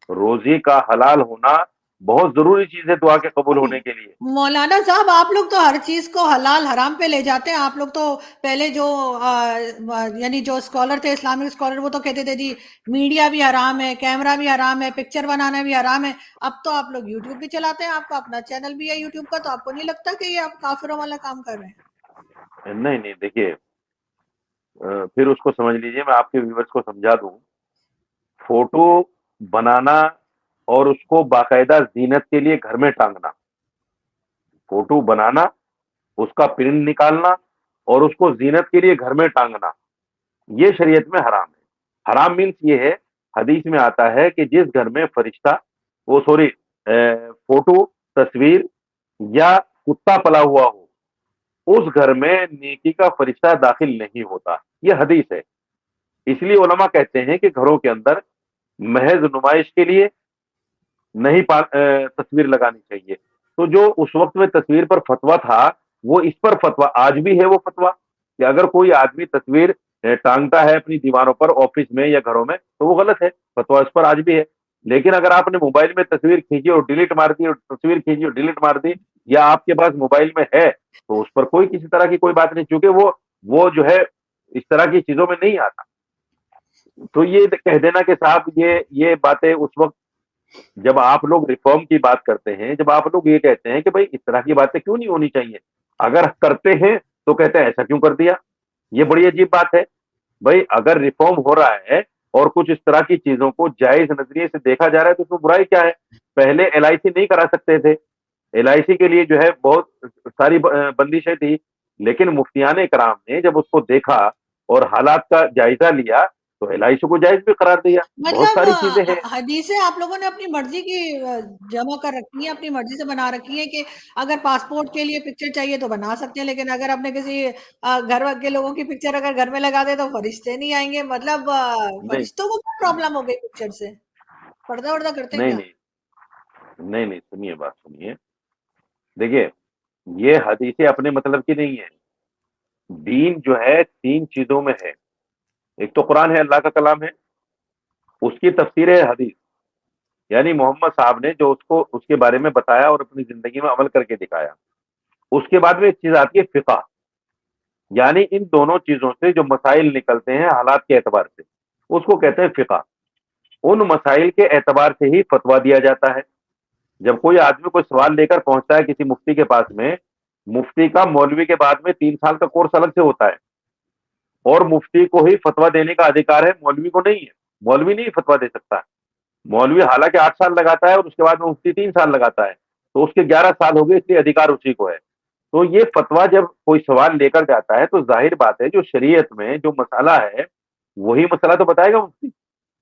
Speaker 2: रोजी का हलाल होना बहुत जरूरी चीज है दुआ के कबूल होने के लिए।
Speaker 1: मौलाना साहब, आप लोग तो हर चीज को हलाल हराम पे ले जाते हैं। आप लोग तो पहले जो यानी जो स्कॉलर थे, इस्लामिक स्कॉलर, वो तो कहते थे जी मीडिया भी हराम है, कैमरा भी हराम है, पिक्चर बनाना भी हराम है। अब तो आप लोग यूट्यूब भी चलाते हैं, आपका अपना चैनल भी है यूट्यूब का, तो आपको नहीं लगता कि ये आप काफिरों वाला काम कर रहे हैं?
Speaker 2: नहीं नहीं, देखिए, फिर उसको समझ लीजिए, मैं आपके व्यूवर्स को समझा दूं। फोटो बनाना और उसको बाकायदा जीनत के लिए घर में टांगना, फोटो बनाना, उसका प्रिंट निकालना और उसको जीनत के लिए घर में टांगना, ये शरीयत में हराम है। हराम मीन्स ये है, हदीस में आता है कि जिस घर में फरिश्ता, वो सॉरी, फोटो, तस्वीर या कुत्ता पला हुआ हो, उस घर में नेकी का फरिश्ता दाखिल नहीं होता। ये हदीस है। इसलिए उलमा कहते हैं कि घरों के अंदर महज नुमाइश के लिए नहीं तस्वीर लगानी चाहिए। तो जो उस वक्त में तस्वीर पर फतवा था, वो इस पर फतवा आज भी है। वो फतवा कि अगर कोई आदमी तस्वीर टांगता है अपनी दीवारों पर, ऑफिस में या घरों में, तो वो गलत है। फतवा इस पर आज भी है। लेकिन अगर आपने मोबाइल में तस्वीर खींची और डिलीट मार दी, और तस्वीर खींची और डिलीट मार दी, या आपके पास मोबाइल में है, तो उस पर कोई किसी तरह की कोई बात नहीं, क्योंकि वो जो है इस तरह की चीजों में नहीं आता। तो ये कह देना कि साहब ये बातें उस वक्त, जब आप लोग रिफॉर्म की बात करते हैं, जब आप लोग ये कहते हैं कि भाई इस तरह की बातें क्यों नहीं होनी चाहिए, अगर करते हैं तो कहते हैं ऐसा क्यों कर दिया। ये बड़ी अजीब बात है। भाई अगर रिफॉर्म हो रहा है और कुछ इस तरह की चीजों को जायज नजरिए से देखा जा रहा है, तो उसमें बुराई क्या है। पहले LIC नहीं करा सकते थे, LIC के लिए जो है बहुत सारी बंदिशें थी, लेकिन मुफ्तियाने कराम ने जब उसको देखा और हालात का जायजा लिया, तो LIC को जायज भी करार दिया। बहुत
Speaker 1: मतलब
Speaker 2: सारी चीजें हैं।
Speaker 1: हदीसें आप लोगों ने अपनी मर्जी की जमा कर रखी हैं, अपनी मर्जी से बना रखी हैं कि अगर पासपोर्ट के लिए पिक्चर चाहिए तो बना सकते हैं, लेकिन अगर आपने किसी घर के लोगों की पिक्चर अगर घर में लगा दे तो फरिश्ते नहीं आएंगे। मतलब
Speaker 2: नहीं
Speaker 1: फरिश्तों को क्या प्रॉब्लम हो गई पिक्चर से? पर्दा वर्दा करते हैं
Speaker 2: नहीं
Speaker 1: क्या?
Speaker 2: नहीं नहीं नहीं, सुनिए, बात सुनिए। देखिए, ये हदीसें अपने मतलब की नहीं है। दीन जो है 3 चीजों में है। एक तो कुरान है, अल्लाह का कलाम है, उसकी तफसीर है हदीस, यानी मोहम्मद साहब ने जो उसको उसके बारे में बताया और अपनी जिंदगी में अमल करके दिखाया। उसके बाद में एक चीज आती है फिक़ह, यानी इन दोनों चीजों से जो मसाइल निकलते हैं हालात के एतबार से, उसको कहते हैं फिक़ह। उन मसाइल के एतबार से ही फतवा दिया जाता है। जब कोई आदमी कोई सवाल लेकर पहुंचता है किसी मुफ्ती के पास में, मुफ्ती का मौलवी के बाद में 3 साल का कोर्स अलग से होता है, और मुफ्ती को ही फतवा देने का अधिकार है, मौलवी को नहीं है। मौलवी नहीं फतवा दे सकता। मौलवी हालांकि 8 साल लगाता है और उसके बाद में मुफ्ती 3 साल लगाता है, तो उसके 11 साल हो गए, इसलिए अधिकार उसी को है। तो ये फतवा जब कोई सवाल लेकर जाता है तो जाहिर बात है जो शरीयत में जो मसाला है वही मसला तो बताएगा मुफ्ती।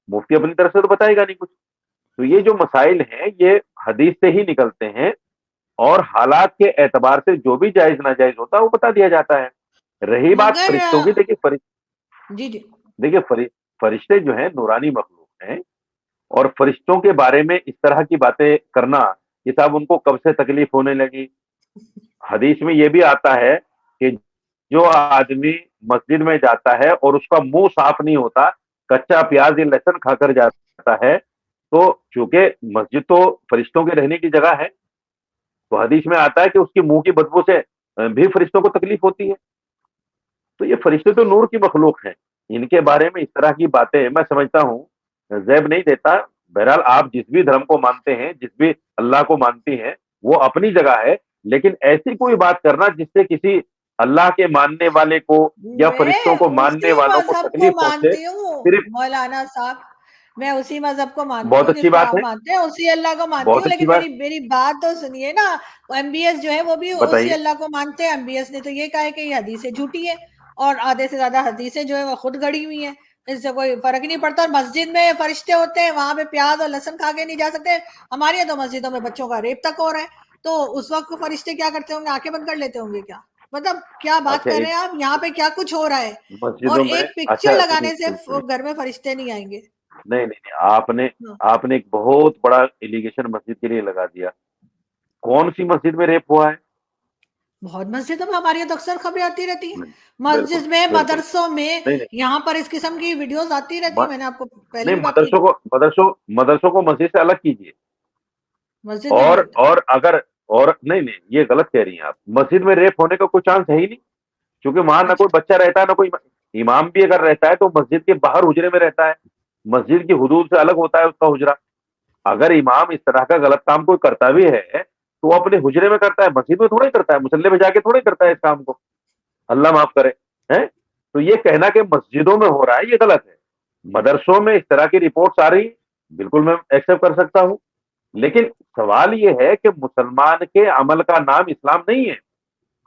Speaker 2: मुफ्ती अपनी तरफ से तो बताएगा नहीं कुछ। तो ये जो मसाइल हैं ये हदीस से ही निकलते हैं और हालात के एतबार से जो भी जायज नाजायज होता है वो बता दिया जाता है। रही बात
Speaker 1: मगर
Speaker 2: फरिश्तों की,
Speaker 1: जी जी
Speaker 2: देखिए फरिश्ते जो हैं नूरानी मखलूक हैं और फरिश्तों के बारे में इस तरह की बातें करना कि साहब उनको कब से तकलीफ होने लगी। हदीस में ये भी आता है कि जो आदमी मस्जिद में जाता है और उसका मुंह साफ नहीं होता, कच्चा प्याज या लहसुन खाकर जाता है, तो चूंकि मस्जिद तो फरिश्तों के रहने की जगह है, तो हदीस में आता है कि उसकी मुंह की बदबू से भी फरिश्तों को तकलीफ होती है। तो ये फरिश्ते तो नूर की मखलूक हैं, इनके बारे में इस तरह की बातें मैं समझता हूँ ज़ैब नहीं देता। बहरहाल आप जिस भी धर्म को मानते हैं, जिस भी अल्लाह को मानती हैं, वो अपनी जगह है, लेकिन ऐसी कोई बात करना जिससे किसी अल्लाह के मानने वाले को या
Speaker 1: मैं
Speaker 2: फरिश्तों को मानने
Speaker 1: उसी
Speaker 2: वालों को
Speaker 1: मजहब को
Speaker 2: तकलीफ पहुंचे,
Speaker 1: मानती हूँ
Speaker 2: सिर्फ
Speaker 1: मौलाना साहब। मैं उसी मजहब को मानती
Speaker 2: बहुत
Speaker 1: हूँ
Speaker 2: अच्छी
Speaker 1: जिसको
Speaker 2: बात
Speaker 1: आप
Speaker 2: है।
Speaker 1: मानते हैं, उसी अल्लाह को मानती
Speaker 2: बहुत
Speaker 1: हूँ,
Speaker 2: अच्छी
Speaker 1: लेकिन
Speaker 2: बात,
Speaker 1: मेरी मेरी बात तो सुनिए ना। एमबीएस जो है वो भी उसी
Speaker 2: बताइए।
Speaker 1: अल्लाह को मानते हैं। एमबीएस ने तो ये कहा है कि ये हदीसें झूठी है और आधे से ज्यादा हदीसें जो है वो खुद गढ़ी हुई है, इससे कोई फर्क नहीं पड़ता। और मस्जिद में फरिश्ते होते हैं, वहां पे प्याज और लहसुन खा के नहीं जा सकते। हमारे यहाँ तो मस्जिदों में बच्चों का रेप तक हो रहा है, तो उस वक्त फरिश्ते क्या करते होंगे? आंखें बंद कर लेते होंगे क्या? मतलब क्या बात
Speaker 2: अच्छा
Speaker 1: कर रहे
Speaker 2: एक
Speaker 1: हैं आप? यहाँ पे क्या कुछ हो रहा है? और
Speaker 2: मस्जिदों में,
Speaker 1: एक पिक्चर
Speaker 2: अच्छा सुनिए
Speaker 1: लगाने से
Speaker 2: सुनिए सुनिए,
Speaker 1: घर में फरिश्ते नहीं आएंगे।
Speaker 2: नहीं नहीं नहीं, आपने
Speaker 1: हाँ।
Speaker 2: आपने एक बहुत बड़ा एलिगेशन मस्जिद के लिए लगा दिया। कौन सी मस्जिद में रेप हुआ है?
Speaker 1: बहुत मस्जिदों में हमारे यहाँ तो अक्सर खबरें आती रहती हैं,
Speaker 2: नहीं, बिल्कुल
Speaker 1: मस्जिद में,
Speaker 2: बिल्कुल,
Speaker 1: मदरसों में,
Speaker 2: नहीं नहीं,
Speaker 1: यहाँ पर इस किस्म की वीडियोस आती रहती है।
Speaker 2: म-
Speaker 1: मैंने आपको पहले
Speaker 2: नहीं,
Speaker 1: भी बात की थी।
Speaker 2: मदरसों को मस्जिद से अलग कीजिए।
Speaker 1: मस्जिद में नहीं होता।
Speaker 2: और अगर, और नहीं नहीं, ये गलत कह रही हैं आप। मस्जिद में रेप होने का कोई चांस है ही नहीं, क्योंकि वहां ना
Speaker 1: अच्छा।
Speaker 2: कोई बच्चा रहता है ना कोई इमाम भी अगर रहता है तो मस्जिद के बाहर हुजरे में रहता है। मस्जिद की हुदूद से अलग होता है उसका हुजरा। अगर इमाम इस तरह का गलत काम कोई करता भी है तो वो अपने हुजरे में करता है, मस्जिद में थोड़ा ही करता है, मुसल्ले में जाके थोड़ा ही करता है इस काम को। अल्लाह माफ करे। हैं? तो ये कहना कि मस्जिदों में हो रहा है ये गलत है। मदरसों में इस तरह की रिपोर्ट्स आ रही, बिल्कुल मैं एक्सेप्ट कर सकता हूं, लेकिन सवाल ये है कि मुसलमान के अमल का नाम इस्लाम नहीं है।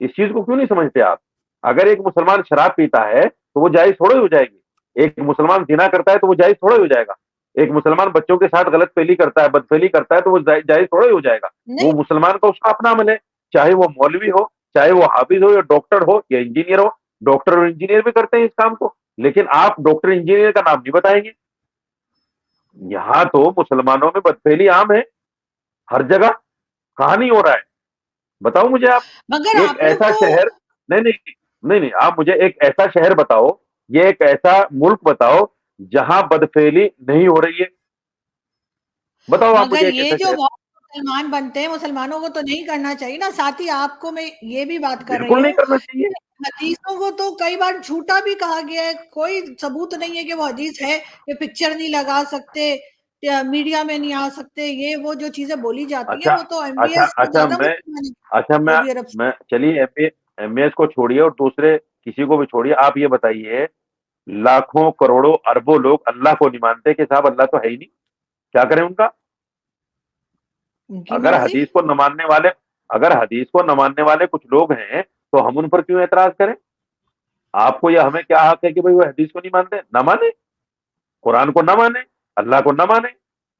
Speaker 2: इस चीज को क्यों नहीं समझते आप? अगर एक मुसलमान शराब पीता है तो वो जायज थोड़ा ही हो जाएगी। एक मुसलमान जिना करता है तो वो जायज थोड़ा ही हो जाएगा। एक मुसलमान बच्चों के साथ गलत फेली करता है, बदफेली करता है, तो वो जायज थोड़ा ही हो जाएगा। वो
Speaker 1: नहीं।
Speaker 2: मुसलमान का उसका अपना अमल है, चाहे वो मौलवी हो, चाहे वो हाफिज हो या डॉक्टर हो या इंजीनियर हो। डॉक्टर और इंजीनियर भी करते हैं इस काम को, लेकिन आप डॉक्टर इंजीनियर का नाम नहीं बताएंगे। यहां तो मुसलमानों में बदफेली आम है, हर जगह। कहां नहीं हो रहा है? बताओ मुझे आप
Speaker 1: मगर
Speaker 2: एक
Speaker 1: आप लोग
Speaker 2: ऐसा
Speaker 1: तो
Speaker 2: शहर, नहीं नहीं नहीं नहीं, आप मुझे एक ऐसा शहर बताओ, ये एक ऐसा मुल्क बताओ जहां बदफेली नहीं हो रही है। बताओ आप
Speaker 1: मगर
Speaker 2: मुझे एक
Speaker 1: ये
Speaker 2: ऐसा
Speaker 1: जो
Speaker 2: शहर।
Speaker 1: बहुत मुसलमान बनते हैं, मुसलमानों को तो नहीं करना चाहिए ना। साथ ही आपको मैं ये भी बात कर रही
Speaker 2: बिल्कुल नहीं
Speaker 1: हूँ
Speaker 2: करना चाहिए।
Speaker 1: कि हदीसों को तो कई बार झूठा भी कहा गया है। कोई सबूत नहीं है कि वो हदीस है। ये पिक्चर नहीं लगा सकते या मीडिया में नहीं आ सकते, ये वो जो चीजें बोली जाती हैं
Speaker 2: अच्छा
Speaker 1: वो तो
Speaker 2: अच्छा
Speaker 1: एमबीएस को
Speaker 2: अच्छा
Speaker 1: ज्यादा
Speaker 2: मैं
Speaker 1: मुसलमान है
Speaker 2: अच्छा
Speaker 1: सऊदी अरब से।
Speaker 2: मैं चलिए एमएस को छोड़िए और दूसरे किसी को भी छोड़िए। आप ये बताइए, लाखों करोड़ों अरबों लोग अल्लाह को नहीं मानते कि साहब अल्लाह तो है ही नहीं, क्या करें उनका?
Speaker 1: उनकी
Speaker 2: अगर
Speaker 1: मर्जी।
Speaker 2: हदीस को न मानने वाले अगर हदीस को न मानने वाले कुछ लोग हैं तो हम उन पर क्यों एतराज करें? आपको या हमें क्या हक है कि भाई वो हदीस को नहीं मानते? ना माने, कुरान को ना माने, अल्लाह को ना माने,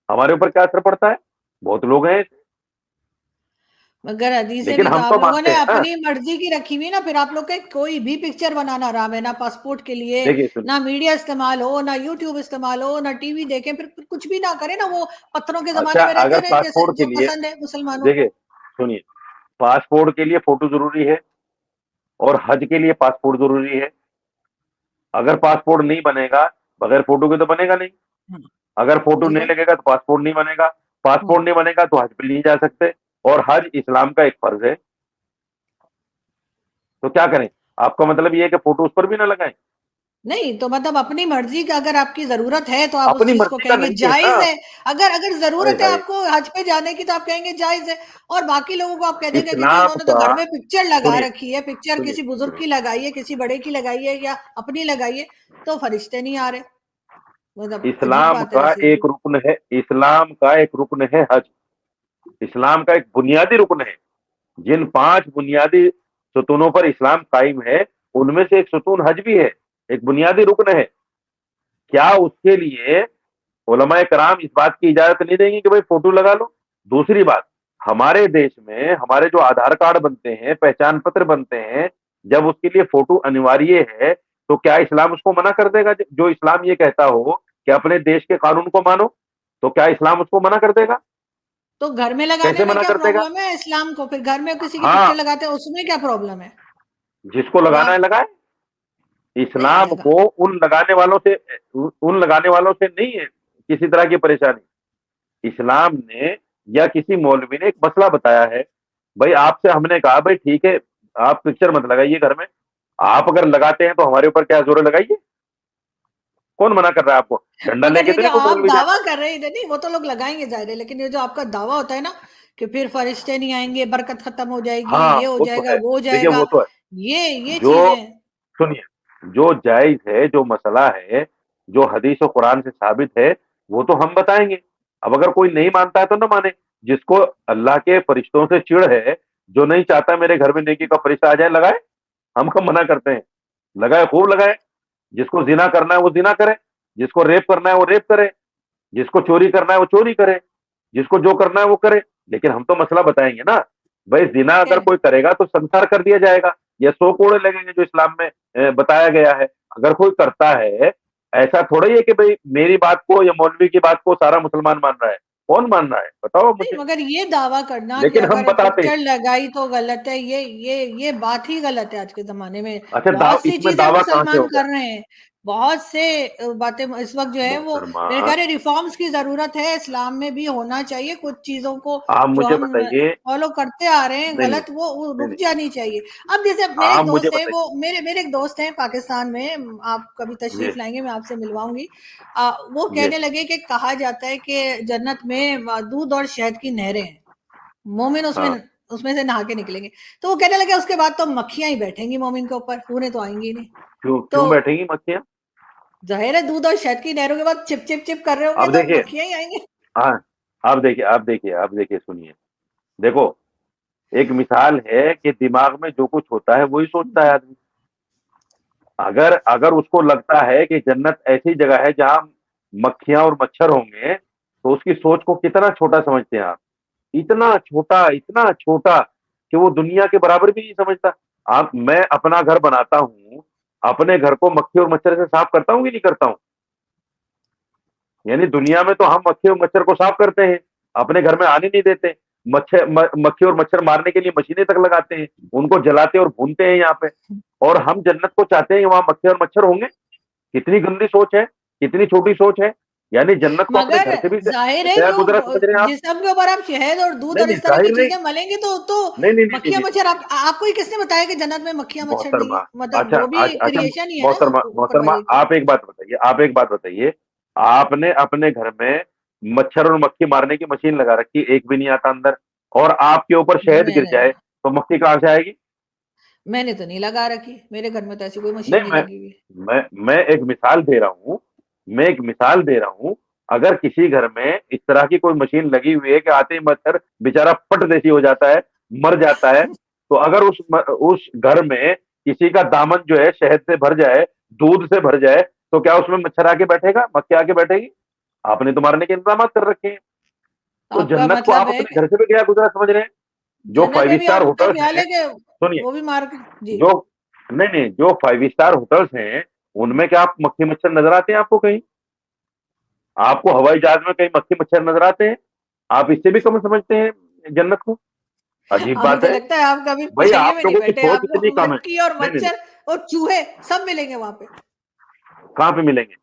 Speaker 2: हमारे ऊपर क्या असर पड़ता है? बहुत लोग हैं ऐसे।
Speaker 1: मगर हदीसें
Speaker 2: लेकिन
Speaker 1: भी तो
Speaker 2: हम
Speaker 1: आप
Speaker 2: तो
Speaker 1: लोगों
Speaker 2: मानते
Speaker 1: ने
Speaker 2: हैं ना।
Speaker 1: अपनी मर्जी की रखी हुई है ना। फिर आप लोग के कोई भी पिक्चर बनाना हराम है ना, पासपोर्ट के लिए
Speaker 2: देखिए सुनिए,
Speaker 1: ना मीडिया इस्तेमाल हो, ना यूट्यूब इस्तेमाल हो, ना टीवी देखें, फिर कुछ भी ना करें ना। वो पत्थरों के
Speaker 2: अच्छा
Speaker 1: जमाने में रहते
Speaker 2: अगर
Speaker 1: रहे जैसे
Speaker 2: पासपोर्ट के
Speaker 1: जो
Speaker 2: लिए,
Speaker 1: पसंद है मुसलमानों
Speaker 2: देखिए
Speaker 1: को।
Speaker 2: सुनिए, पासपोर्ट के लिए फोटो जरूरी है और हज के लिए पासपोर्ट जरूरी है। अगर पासपोर्ट नहीं बनेगा, बगैर फोटो के तो बनेगा नहीं।
Speaker 1: हम्म,
Speaker 2: अगर फोटो
Speaker 1: ठीक
Speaker 2: नहीं
Speaker 1: है।
Speaker 2: लगेगा तो पासपोर्ट नहीं बनेगा।
Speaker 1: हम्म।
Speaker 2: पासपोर्ट नहीं बनेगा तो हज पे नहीं जा सकते, और हज इस्लाम का एक फर्ज है। तो क्या करें? आपका मतलब ये है कि फोटो उस पर भी ना लगाएं?
Speaker 1: नहीं तो मतलब अपनी मर्जी का, अगर आपकी जरूरत है तो आप उस
Speaker 2: अपनी
Speaker 1: चीज को
Speaker 2: मर्जी का
Speaker 1: कहेंगे
Speaker 2: नहीं है ना।
Speaker 1: जायज है। अगर अगर
Speaker 2: हाय
Speaker 1: जरूरत है
Speaker 2: हाय,
Speaker 1: आपको हज पे जाने की तो आप कहेंगे जायज है। और बाकी लोगों को आप कह देंगे क्योंकि
Speaker 2: इस्लाम
Speaker 1: उन्होंने तो
Speaker 2: का,
Speaker 1: घर में पिक्चर लगा
Speaker 2: सुनिए
Speaker 1: रखी है, पिक्चर
Speaker 2: सुनिए
Speaker 1: किसी बुजुर्ग
Speaker 2: सुनिए,
Speaker 1: की लगाई है, किसी बड़े की लगाई है या अपनी लगाई है, तो फरिश्ते नहीं आ रहे। मतलब अजीब
Speaker 2: इस्लाम
Speaker 1: बात है
Speaker 2: का
Speaker 1: वैसे ये
Speaker 2: एक
Speaker 1: भी।
Speaker 2: रुकन है, इस्लाम का एक रुकन है हज। इस्लाम का एक बुनियादी रुकन है। जिन 5 बुनियादी सुतूनों पर इस्लाम कायम है, उनमें से एक सुतून हज भी है, एक बुनियादी रुकन है। क्या उसके लिए उलमाए कराम इस बात की इजाजत नहीं देंगे कि भाई फोटो लगा लो? दूसरी बात, हमारे देश में हमारे जो आधार कार्ड बनते हैं, पहचान पत्र बनते हैं, जब उसके लिए फोटो अनिवार्य है, तो क्या इस्लाम उसको मना कर देगा? जो इस्लाम ये कहता हो कि अपने देश के कानून को मानो, तो क्या इस्लाम उसको मना कर देगा?
Speaker 1: तो घर में लगाने
Speaker 2: कैसे
Speaker 1: में
Speaker 2: मना
Speaker 1: क्या
Speaker 2: कर देगा?
Speaker 1: प्रॉब्लम है इस्लाम को? फिर घर में किसी की पिक्चर
Speaker 2: हाँ,
Speaker 1: लगाते हैं उसमें क्या प्रॉब्लम है?
Speaker 2: जिसको
Speaker 1: कि
Speaker 2: लगाना है
Speaker 1: आप
Speaker 2: लगाए।
Speaker 1: नहीं
Speaker 2: इस्लाम
Speaker 1: लगा
Speaker 2: को उन लगाने वालों से नहीं है किसी तरह की परेशानी। इस्लाम ने या किसी मौलवी ने एक मसला बताया है, भाई आपसे हमने कहा भाई ठीक है, आप पिक्चर मत लगाइए घर में, आप अगर लगाते हैं तो हमारे ऊपर क्या जोर लगाइए? कौन मना कर रहा है आपको? डंडा
Speaker 1: मगर
Speaker 2: लेके
Speaker 1: ये
Speaker 2: तो
Speaker 1: जो
Speaker 2: नहीं कोई
Speaker 1: आप
Speaker 2: मौलवी
Speaker 1: दावा
Speaker 2: जाता है।
Speaker 1: कर रहे हैं इधर, नहीं वो तो लोग लगाएंगे जाहिर है, लेकिन ये जो आपका दावा होता है ना कि फिर फरिश्ते नहीं आएंगे, बरकत खत्म हो जाएगी,
Speaker 2: हाँ,
Speaker 1: ये हो
Speaker 2: वो तो
Speaker 1: जाएगा,
Speaker 2: है।
Speaker 1: वो हो
Speaker 2: देखिए
Speaker 1: जाएगा,
Speaker 2: वो तो है।
Speaker 1: ये
Speaker 2: जो
Speaker 1: चीजें।
Speaker 2: सुनिए, जो जायज है, जो मसला है, जो हदीस और कुरान से साबित है, वो तो हम बताएंगे। अब अगर कोई नहीं मानता है तो ना माने। जिसको अल्लाह के फरिश्तों से चिढ़ है, जो नहीं चाहता मेरे घर में नेकी का फरिश्ता आ जाए, लगाए। हम कब मना करते हैं? लगाए, खूब लगाए। जिसको जिना करना है वो जिना करे, जिसको रेप करना है वो रेप करे, जिसको चोरी करना है वो चोरी करे, जिसको जो करना है वो करे। लेकिन हम तो मसला बताएंगे ना। भाई जिना
Speaker 1: ठीक
Speaker 2: अगर
Speaker 1: है।
Speaker 2: कोई करेगा तो संसार कर दिया जाएगा, या 100 कोड़े लगेंगे, जो इस्लाम में बताया गया है। अगर कोई करता है, ऐसा थोड़ा ही है कि भाई मेरी बात को या मौलवी की बात को सारा मुसलमान मान रहा है। कौन मान रहा है बताओ
Speaker 1: नहीं
Speaker 2: मुझे?
Speaker 1: मगर ये दावा करना कि
Speaker 2: लेकिन हम
Speaker 1: अगर
Speaker 2: बताते हैं।
Speaker 1: पिक्चर लगाई तो गलत है, ये बात ही गलत है आज के जमाने में।
Speaker 2: अच्छा,
Speaker 1: बहुत सी
Speaker 2: इसमें
Speaker 1: चीजें
Speaker 2: दावा कहां से
Speaker 1: मुसलमान
Speaker 2: हो गया?
Speaker 1: कर रहे हैं, बहुत से बातें इस वक्त जो है वो
Speaker 2: मोहतरमा,
Speaker 1: मेरे ख्याल रिफॉर्म्स की जरूरत है, इस्लाम में भी होना चाहिए कुछ चीजों को
Speaker 2: आप
Speaker 1: जो
Speaker 2: मुझे
Speaker 1: हम
Speaker 2: बताइए।
Speaker 1: फॉलो करते आ रहे हैं,
Speaker 2: नहीं नहीं
Speaker 1: गलत वो
Speaker 2: नहीं
Speaker 1: रुक
Speaker 2: नहीं,
Speaker 1: जानी चाहिए। अब जैसे मेरे एक
Speaker 2: आप मुझे
Speaker 1: दोस्त है,
Speaker 2: बताइए।
Speaker 1: वो मेरे एक दोस्त हैं पाकिस्तान में, आप कभी
Speaker 2: ये
Speaker 1: तशरीफ लाएंगे मैं आपसे मिलवाऊंगी। वो
Speaker 2: ये
Speaker 1: कहने लगे कि कहा जाता है कि जन्नत में दूध और शहद की नहरें हैं, मोमिन उसमें
Speaker 2: हाँ,
Speaker 1: उसमें से नहा के निकलेंगे। तो वो कहने लगे उसके बाद तो मक्खियां ही बैठेंगी मोमिन के ऊपर, हूरें तो आएंगी ही नहीं।
Speaker 2: क्यों
Speaker 1: तो
Speaker 2: क्यों बैठेंगी मक्खियां?
Speaker 1: जाहिर है दूध और शहद की नहरों के बाद चिप चिप चिप कर रहे होंगे
Speaker 2: अब
Speaker 1: तो
Speaker 2: देखिए।
Speaker 1: मक्खियां ही आएंगे।
Speaker 2: हाँ, आप देखिए सुनिए। देखो, एक मिसाल है कि दिमाग में जो कुछ होता है वही सोचता है आदमी। अगर अगर उसको लगता है कि जन्नत ऐसी जगह है जहां मक्खियां और मच्छर होंगे, तो उसकी सोच को कितना छोटा समझते हैं आप? इतना छोटा कि वो दुनिया के बराबर भी नहीं समझता। आप मैं अपना घर बनाता हूं, अपने घर को मक्खी और मच्छर से साफ करता हूं कि नहीं करता हूं? यानी दुनिया में तो हम मक्खी और मच्छर को साफ करते हैं, अपने घर में आने नहीं देते। मक्खी और मच्छर मारने के लिए मशीनें तक लगाते हैं, उनको जलाते और भूनते हैं यहाँ पे। और हम जन्नत को चाहते हैं, वहां मक्खी और मच्छर होंगे? कितनी गंदी सोच है, कितनी छोटी सोच है। यानी जन्नत को अपने
Speaker 1: मगर
Speaker 2: घर से भी
Speaker 1: जाहिर है
Speaker 2: गया
Speaker 1: जो
Speaker 2: गुजरा समझ रहे हैं आप?
Speaker 1: जिस्म के ऊपर आप शहद और दूध
Speaker 2: नहीं
Speaker 1: और
Speaker 2: नहीं,
Speaker 1: इस तरह की
Speaker 2: जाहिर नहीं।
Speaker 1: चीजें मलेंगे तो
Speaker 2: नहीं नहीं नहीं नहीं,
Speaker 1: मक्खियां
Speaker 2: नहीं।
Speaker 1: मच्छर आपको ही किसने बताया कि जन्नत में मक्खियां मच्छर नहीं
Speaker 2: मोहतरमा,
Speaker 1: है? मतलब
Speaker 2: अच्छा
Speaker 1: वो भी
Speaker 2: अच्छा,
Speaker 1: क्रिएशन ही है ना
Speaker 2: मोहतरमा
Speaker 1: ऊपर
Speaker 2: मोहतरमा,
Speaker 1: वाले की।
Speaker 2: आप एक बात बताइए। आपने अपने घर में मच्छर और मक्खी मारने की मशीन लगा रखी, एक भी नहीं आता अंदर। और आपके ऊपर शहद गिर
Speaker 1: मैंने
Speaker 2: जाए तो मक्खी कहां से आएगी?
Speaker 1: मैंने तो नहीं लगा रखी, मेरे घर में तो ऐसी कोई मशीन
Speaker 2: नहीं,
Speaker 1: नहीं
Speaker 2: मैं
Speaker 1: लगी हुई।
Speaker 2: मैं एक मिसाल दे रहा हूँ। मैं एक मिसाल दे रहा हूँ। अगर किसी घर में इस तरह की कोई मशीन लगी हुई है कि आते ही मच्छर बेचारा पट देसी हो जाता है, मर जाता है, तो अगर उस घर में किसी का दामन जो है शहद से भर जाए, दूध से भर जाए, तो क्या उसमें मच्छर आके बैठेगा, मक्खी आके बैठेगी? आपने तो मारने के इंतजाम कर रखे हैं। तो
Speaker 1: आपका
Speaker 2: जन्नत को आप
Speaker 1: मतलब है
Speaker 2: अपने घर से भी गया गुजरा समझ रहे हैं? जो
Speaker 1: जन्नत
Speaker 2: फाइव
Speaker 1: में भी
Speaker 2: स्टार
Speaker 1: आपको
Speaker 2: होटल्स
Speaker 1: ख्याल
Speaker 2: हैं,
Speaker 1: है कि
Speaker 2: सुनिए,
Speaker 1: वो भी मार के जी।
Speaker 2: जो नहीं नहीं, जो 5 स्टार होटल्स हैं, उनमें क्या आप मक्खी मच्छर नजर आते हैं आपको कहीं? आपको हवाई जहाज में कहीं मक्खी मच्छर नजर आते हैं? आप इससे भी कम समझते हैं जन्नत को? अजीब बात
Speaker 1: मुझे
Speaker 2: है।
Speaker 1: लगता है आप कभी
Speaker 2: भाई
Speaker 1: पीआईए
Speaker 2: आप
Speaker 1: में नहीं
Speaker 2: लोगों की
Speaker 1: बैठे,
Speaker 2: सोच
Speaker 1: आपको
Speaker 2: इतनी कम है।
Speaker 1: मक्खी और
Speaker 2: नहीं नहीं नहीं,
Speaker 1: मच्छर और चूहे सब मिलेंगे वहां पे
Speaker 2: कहाँ पे मिलेंगे?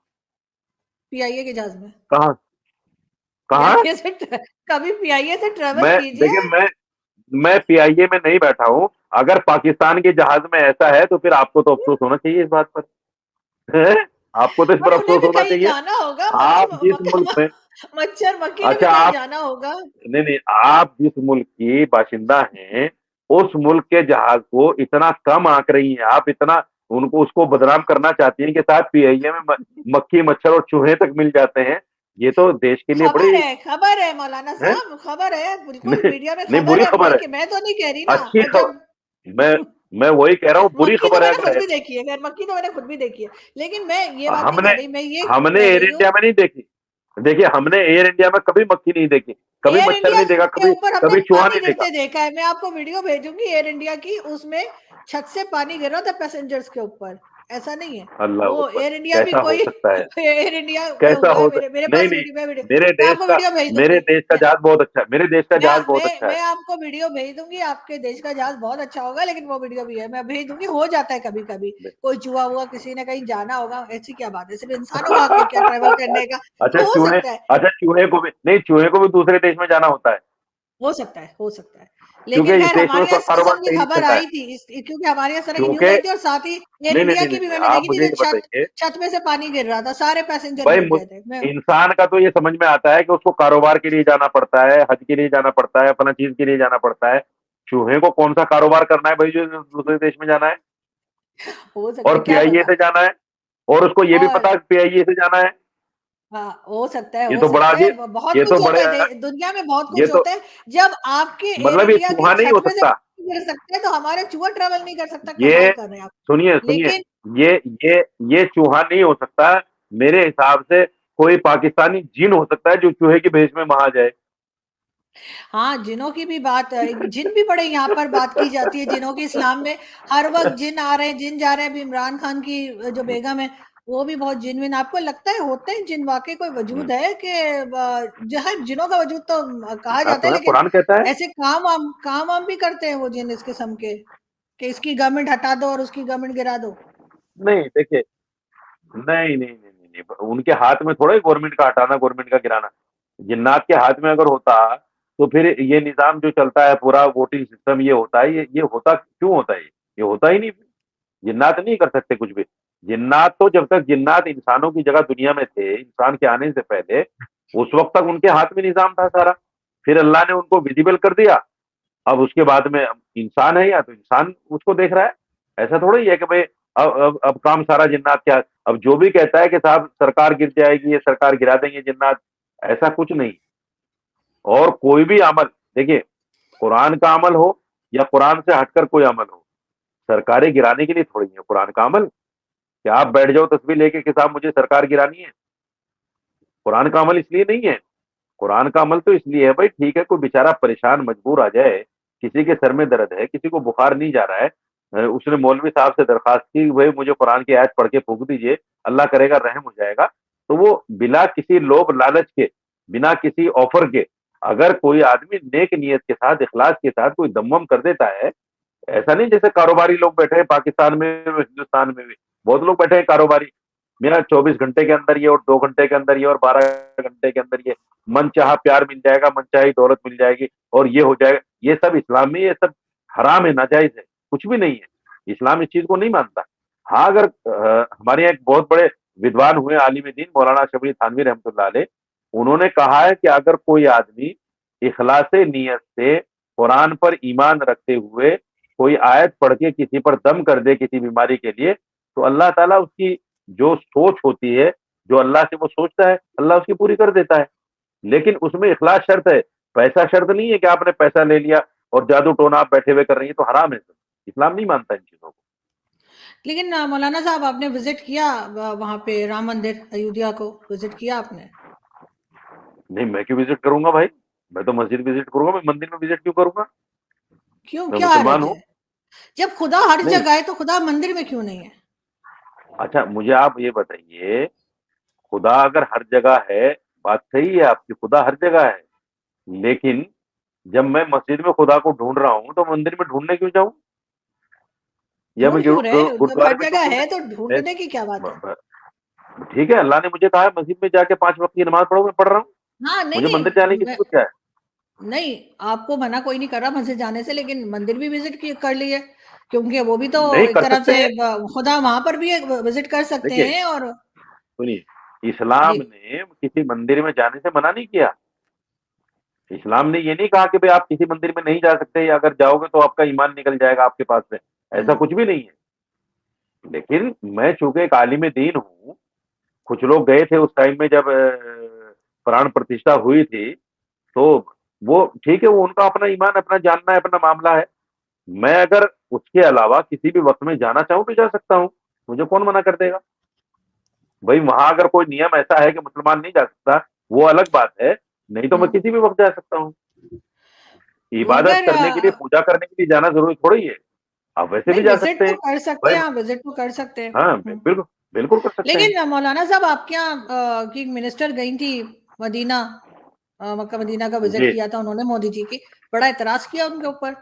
Speaker 1: पीआईए के जहाज में।
Speaker 2: कहाँ? कहाँ?
Speaker 1: पीआईए से कभी पीआईए से ट्रेवल
Speaker 2: मैं
Speaker 1: कीजिए।
Speaker 2: देखिए, मैं पीआईए में नहीं बैठा हूं। अगर पाकिस्तान के जहाज में ऐसा है तो फिर आपको तो अफसोस होना चाहिए इस बात पर। हैं? आपको तो इस पर
Speaker 1: पर उन्हें
Speaker 2: अफसोस
Speaker 1: भी
Speaker 2: होना
Speaker 1: कहीं
Speaker 2: चाहिए।
Speaker 1: जाना होगा,
Speaker 2: आप जिस मुल्क में
Speaker 1: मच्छर मक्खी ने भी
Speaker 2: अच्छा,
Speaker 1: कहीं
Speaker 2: आप
Speaker 1: जाना होगा।
Speaker 2: नहीं नहीं, आप जिस मुल्क की बाशिंदा हैं, उस मुल्क के जहाज को इतना कम आंक रही हैं आप, इतना उनको उसको बदनाम करना चाहती हैं कि साहब पीआईए में मक्खी मच्छर और चूहे तक मिल जाते हैं। ये तो देश के लिए बड़ी
Speaker 1: खबर है मौलाना
Speaker 2: है।
Speaker 1: साहब, खबर है, बिल्कुल
Speaker 2: नहीं,
Speaker 1: मीडिया में
Speaker 2: नहीं
Speaker 1: खबर
Speaker 2: बुरी
Speaker 1: है,
Speaker 2: खबर है,
Speaker 1: मैं तो नहीं कह रही ना।
Speaker 2: अच्छी
Speaker 1: और
Speaker 2: खबर।
Speaker 1: जब
Speaker 2: मैं वही कह रहा हूँ, बुरी
Speaker 1: मक्खी तो
Speaker 2: खबर है
Speaker 1: मैंने
Speaker 2: अगर
Speaker 1: खुद
Speaker 2: है।
Speaker 1: भी देखी है, खैर मक्खी तो मैंने खुद भी देखी है, लेकिन मैं ये बात नहीं
Speaker 2: हमने
Speaker 1: कह रही, मैं ये
Speaker 2: हमने
Speaker 1: कह
Speaker 2: एयर
Speaker 1: रही हूँ
Speaker 2: इंडिया में नहीं देखी। देखिए, हमने एयर इंडिया में कभी मक्खी नहीं देखी, कभी
Speaker 1: एयर
Speaker 2: मच्छर
Speaker 1: इंडिया
Speaker 2: नहीं देखा,
Speaker 1: के
Speaker 2: कभी
Speaker 1: ऊपर हमने
Speaker 2: कभी चूहा
Speaker 1: पानी
Speaker 2: नहीं देखा।
Speaker 1: गिरते देखा है, मैं आपको वीडियो भेजूंगी एयर इंडिया की, उसमें छत से पानी गिर रहा था पैसेंजर्स के ऊपर, ऐसा नहीं है।
Speaker 2: अल्लाह
Speaker 1: वो
Speaker 2: अकबर,
Speaker 1: एयर इंडिया भी
Speaker 2: कैसा हो
Speaker 1: कोई
Speaker 2: सकता है,
Speaker 1: एयर इंडिया
Speaker 2: कैसा
Speaker 1: हुआ है,
Speaker 2: हो
Speaker 1: मेरे
Speaker 2: नहीं
Speaker 1: पास
Speaker 2: नहीं,
Speaker 1: वीडियो,
Speaker 2: मेरे
Speaker 1: मैं
Speaker 2: देश
Speaker 1: आपको
Speaker 2: का
Speaker 1: वीडियो भेज
Speaker 2: मेरे
Speaker 1: दूंगी।
Speaker 2: देश का जहाज बहुत अच्छा है, मेरे देश का जहाज बहुत अच्छा है।
Speaker 1: मैं आपको वीडियो भेज दूंगी, आपके देश का जहाज बहुत अच्छा होगा, लेकिन वो वीडियो भी है, मैं भेज दूंगी। हो जाता है कभी कभी, कोई चुहा हुआ, किसी ने कहीं जाना होगा, ऐसी क्या बात है, सिर्फ इंसानों का हक है क्या ट्रेवल करने का,
Speaker 2: अच्छा
Speaker 1: तो हो
Speaker 2: चूहे,
Speaker 1: सकता है।
Speaker 2: अच्छा चूहे को भी नहीं, चूहे को भी दूसरे देश में जाना होता है,
Speaker 1: हो सकता है, हो सकता है।
Speaker 2: क्योंकि
Speaker 1: लेकिन
Speaker 2: इस
Speaker 1: खैर
Speaker 2: देश में
Speaker 1: हमारे यहाँ
Speaker 2: उसका
Speaker 1: इस
Speaker 2: कारोबार
Speaker 1: किस्म की
Speaker 2: सही नहीं
Speaker 1: खबर
Speaker 2: चल रहा है।
Speaker 1: आई थी, क्योंकि हमारे यहाँ इस तरह की न्यूज़
Speaker 2: क्योंकि
Speaker 1: आई थी, और साथ ही एयर
Speaker 2: नहीं नहीं
Speaker 1: इंडिया
Speaker 2: नहीं
Speaker 1: की
Speaker 2: नहीं
Speaker 1: भी
Speaker 2: नहीं,
Speaker 1: मैंने
Speaker 2: आप
Speaker 1: देखी थी,
Speaker 2: मुझे
Speaker 1: जो
Speaker 2: ये
Speaker 1: छत
Speaker 2: बताइए
Speaker 1: छत में से पानी गिर रहा था, सारे पैसेंजर
Speaker 2: भाई,
Speaker 1: डूब गए थे। मैं
Speaker 2: इंसान का तो ये समझ में आता है कि उसको कारोबार के लिए जाना पड़ता है, हज के लिए जाना पड़ता है, अपना चीज के लिए जाना पड़ता है। चूहे को कौन सा कारोबार करना है भाई जो दूसरे देश में जाना है,
Speaker 1: हो सकता
Speaker 2: और
Speaker 1: है, क्या
Speaker 2: पीआईए
Speaker 1: पता।
Speaker 2: से जाना है, और उसको ये भी
Speaker 1: और
Speaker 2: पता है पीआईए से जाना है।
Speaker 1: हाँ, हो सकता है,
Speaker 2: ये
Speaker 1: हो
Speaker 2: तो बड़ा
Speaker 1: सकता है,
Speaker 2: अजीब,
Speaker 1: बहुत
Speaker 2: ये
Speaker 1: कुछ
Speaker 2: तो
Speaker 1: होता
Speaker 2: बड़े,
Speaker 1: है, दुनिया में बहुत
Speaker 2: ये
Speaker 1: कुछ
Speaker 2: तो
Speaker 1: होता है। जब आपके एयर
Speaker 2: मतलब ये
Speaker 1: इंडिया की
Speaker 2: चूहा नहीं
Speaker 1: छत
Speaker 2: हो
Speaker 1: में से
Speaker 2: सकता।
Speaker 1: पानी गिर सकता है, तो हमारे चूहा ट्रेवल नहीं कर सकता,
Speaker 2: ये
Speaker 1: कमाल कर रहे हैं आप।
Speaker 2: सुनिए सुनिए,
Speaker 1: लेकिन
Speaker 2: ये ये ये चूहा नहीं हो सकता। मेरे हिसाब से कोई पाकिस्तानी जिन हो सकता है जो चूहे की भेष में वहां जाए।
Speaker 1: हाँ, जिनों की भी बात, जिन भी बड़े यहाँ पर बात की जाती है, जिनों की इस्लाम में हर वक्त जिन आ रहे हैं, जिन जा रहे हैं। अभी इमरान खान की जो बेगम है, वो भी बहुत जिनविन, आपको लगता है होते हैं जिन, वाकई कोई वजूद है कि जहाँ जिनों का वजूद तो कहा जाता है,
Speaker 2: सुना
Speaker 1: लेकिन
Speaker 2: कुरान कहता है।
Speaker 1: ऐसे काम भी करते हैं वो जिन इस किस्म के, कि इसकी गवर्नमेंट हटा दो और उसकी गवर्नमेंट गिरा दो।
Speaker 2: नहीं देखिए, नहीं नहीं नहीं नहीं, नहीं। उनके हाथ में थोड़ा गवर्नमेंट का हटाना, गवर्नमेंट का गिराना। जिन्नात के हाथ में अगर होता तो फिर ये निजाम जो चलता है पूरा वोटिंग सिस्टम, ये होता है, ये होता क्यों होता है, ये होता ही नहीं। जिन्नात नहीं कर सकते कुछ भी। जिन्नात तो जब तक जिन्नात इंसानों की जगह दुनिया में थे, इंसान के आने से पहले, उस वक्त तक उनके हाथ में निजाम था सारा। फिर अल्लाह ने उनको विजिबल कर दिया। अब उसके बाद में इंसान है, या तो इंसान उसको देख रहा है। ऐसा थोड़ा ही है कि भाई अब काम सारा जिन्नात क्या। अब जो भी कहता है कि साहब सरकार गिर जाएगी, ये सरकार गिरा देंगे जिन्नात, ऐसा कुछ नहीं। और कोई भी अमल, देखिए, कुरान का अमल हो या कुरान से हटकर कोई अमल हो, सरकारें गिराने के लिए थोड़ी है कुरान का अमल। क्या आप बैठ जाओ तस्वीर लेके कि साहब मुझे सरकार गिरानी है? कुरान का अमल इसलिए नहीं है। कुरान का अमल तो इसलिए है भाई, ठीक है, कोई बेचारा परेशान मजबूर आ जाए, किसी के सर में दर्द है, किसी को बुखार नहीं जा रहा है, उसने मौलवी साहब से दरखास्त की भाई मुझे कुरान की आयत पढ़ के फूंक दीजिए, अल्लाह करेगा रहम हो जाएगा। तो वो बिना किसी लोभ लालच के, बिना किसी ऑफर के, अगर कोई आदमी नेक नियत के साथ, इखलास के साथ कोई दमवम कर देता है, ऐसा नहीं जैसे कारोबारी लोग बैठे हैं पाकिस्तान में, हिंदुस्तान में भी बहुत लोग बैठे हैं कारोबारी, मेरा 24 घंटे के अंदर ये, और 2 घंटे के अंदर ये, और 12 घंटे के अंदर ये, मन चाहा प्यार मिल जाएगा, मन चाही दौलत मिल जाएगी, और ये हो जाएगा। ये सब इस्लाम में, ये सब हराम है, नाजायज है, कुछ भी नहीं है। इस्लाम इस चीज को नहीं मानता। हाँ, अगर हमारे यहाँ एक बहुत बड़े विद्वान हुए आलिम दीन मौलाना शबरी थानवी रहमतुल्लाह अलैह, उन्होंने कहा है कि अगर कोई आदमी इखलास नीयत से कुरान पर ईमान रखते हुए कोई आयत पढ़ के किसी पर दम कर दे किसी बीमारी के लिए, तो अल्लाह ताला उसकी जो सोच होती है, जो अल्लाह से वो सोचता है, अल्लाह उसकी पूरी कर देता है। लेकिन उसमें इखलास शर्त है, पैसा शर्त नहीं है कि आपने पैसा ले लिया और जादू टोना आप बैठे हुए कर रही है, तो हराम है सब। इस्लाम नहीं मानता इन चीजों को।
Speaker 1: लेकिन मौलाना साहब, आपने विजिट किया वहां पे राम मंदिर अयोध्या को, विजिट किया आपने?
Speaker 2: नहीं, मैं क्यों विजिट करूंगा भाई? मैं तो मस्जिद विजिट करूंगा, मैं मंदिर में विजिट क्यों करूंगा?
Speaker 1: क्यों,
Speaker 2: मैं
Speaker 1: क्या
Speaker 2: मुसलमान
Speaker 1: हर्ज
Speaker 2: हूँ।
Speaker 1: है? जब खुदा हर
Speaker 2: नहीं,
Speaker 1: जगह है, तो खुदा मंदिर में क्यों नहीं है?
Speaker 2: अच्छा मुझे आप ये बताइए, खुदा अगर हर जगह है, बात सही है आपकी, खुदा हर जगह है, लेकिन जब मैं मस्जिद में खुदा को ढूंढ रहा हूँ तो मंदिर में ढूंढने क्यों जाऊं, या मैं
Speaker 1: ढूंढ क्यों रहे, जब
Speaker 2: गुरुद्वारे
Speaker 1: हर
Speaker 2: में क्यों
Speaker 1: जगह
Speaker 2: ढूंढने?
Speaker 1: है तो ढूंढने की क्या बात है?
Speaker 2: ठीक है, अल्लाह ने मुझे कहा है मस्जिद में जाके 5 वक्त की नमाज पढ़ो, मैं पढ़ रहा हूँ।
Speaker 1: हाँ, नहीं
Speaker 2: मुझे मंदिर जाने की
Speaker 1: नहीं,
Speaker 2: जरूरत क्या है?
Speaker 1: नहीं, आपको मना कोई नहीं कर रहा मस्जिद जाने से, लेकिन मंदिर भी विजिट कर लिए, क्योंकि वो भी तो
Speaker 2: नहीं
Speaker 1: एक
Speaker 2: कर
Speaker 1: तरह
Speaker 2: सकते
Speaker 1: से
Speaker 2: हैं।
Speaker 1: खुदा वहां पर भी विजिट कर सकते
Speaker 2: देखिए
Speaker 1: हैं। और
Speaker 2: सुनिए,
Speaker 1: जी,
Speaker 2: इस्लाम ने किसी मंदिर में जाने से मना नहीं किया। इस्लाम ने ये नहीं कहा कि भाई आप किसी मंदिर में नहीं जा सकते, या अगर जाओगे तो आपका ईमान निकल जाएगा आपके पास से, ऐसा कुछ भी नहीं है। लेकिन मैं चूंकि एक आलिम दीन हूँ, कुछ लोग गए थे उस टाइम में जब प्राण प्रतिष्ठा हुई थी, तो वो ठीक है, वो उनका अपना ईमान, अपना जानना है, अपना मामला है। मैं अगर उसके अलावा किसी भी वक्त में जाना चाहूँ तो जा सकता हूँ, मुझे कौन मना कर देगा? भाई वहां अगर कोई नियम ऐसा है कि मुसलमान नहीं जा सकता, वो अलग बात है, नहीं तो मैं
Speaker 1: हम्म।
Speaker 2: किसी भी वक्त जा सकता हूँ। इबादत
Speaker 1: मगर
Speaker 2: करने के लिए, पूजा करने के लिए जाना जरूरी थोड़ी है, आप वैसे भी
Speaker 1: नहीं,
Speaker 2: जा
Speaker 1: विजिट
Speaker 2: सकते
Speaker 1: तो
Speaker 2: हैं।
Speaker 1: कर सकते
Speaker 2: भाई
Speaker 1: हैं, आप विजिट तो कर सकते हैं।
Speaker 2: हाँ, बिल्कुल बिल्कुल कर सकते हैं।
Speaker 1: लेकिन मौलाना साहब, आपके यहाँ की मिनिस्टर गई थी मदीना, मक्का मदीना का विजिट
Speaker 2: जी।
Speaker 1: किया था उन्होंने मोदी जी की, बड़ा एतराज किया उनके ऊपर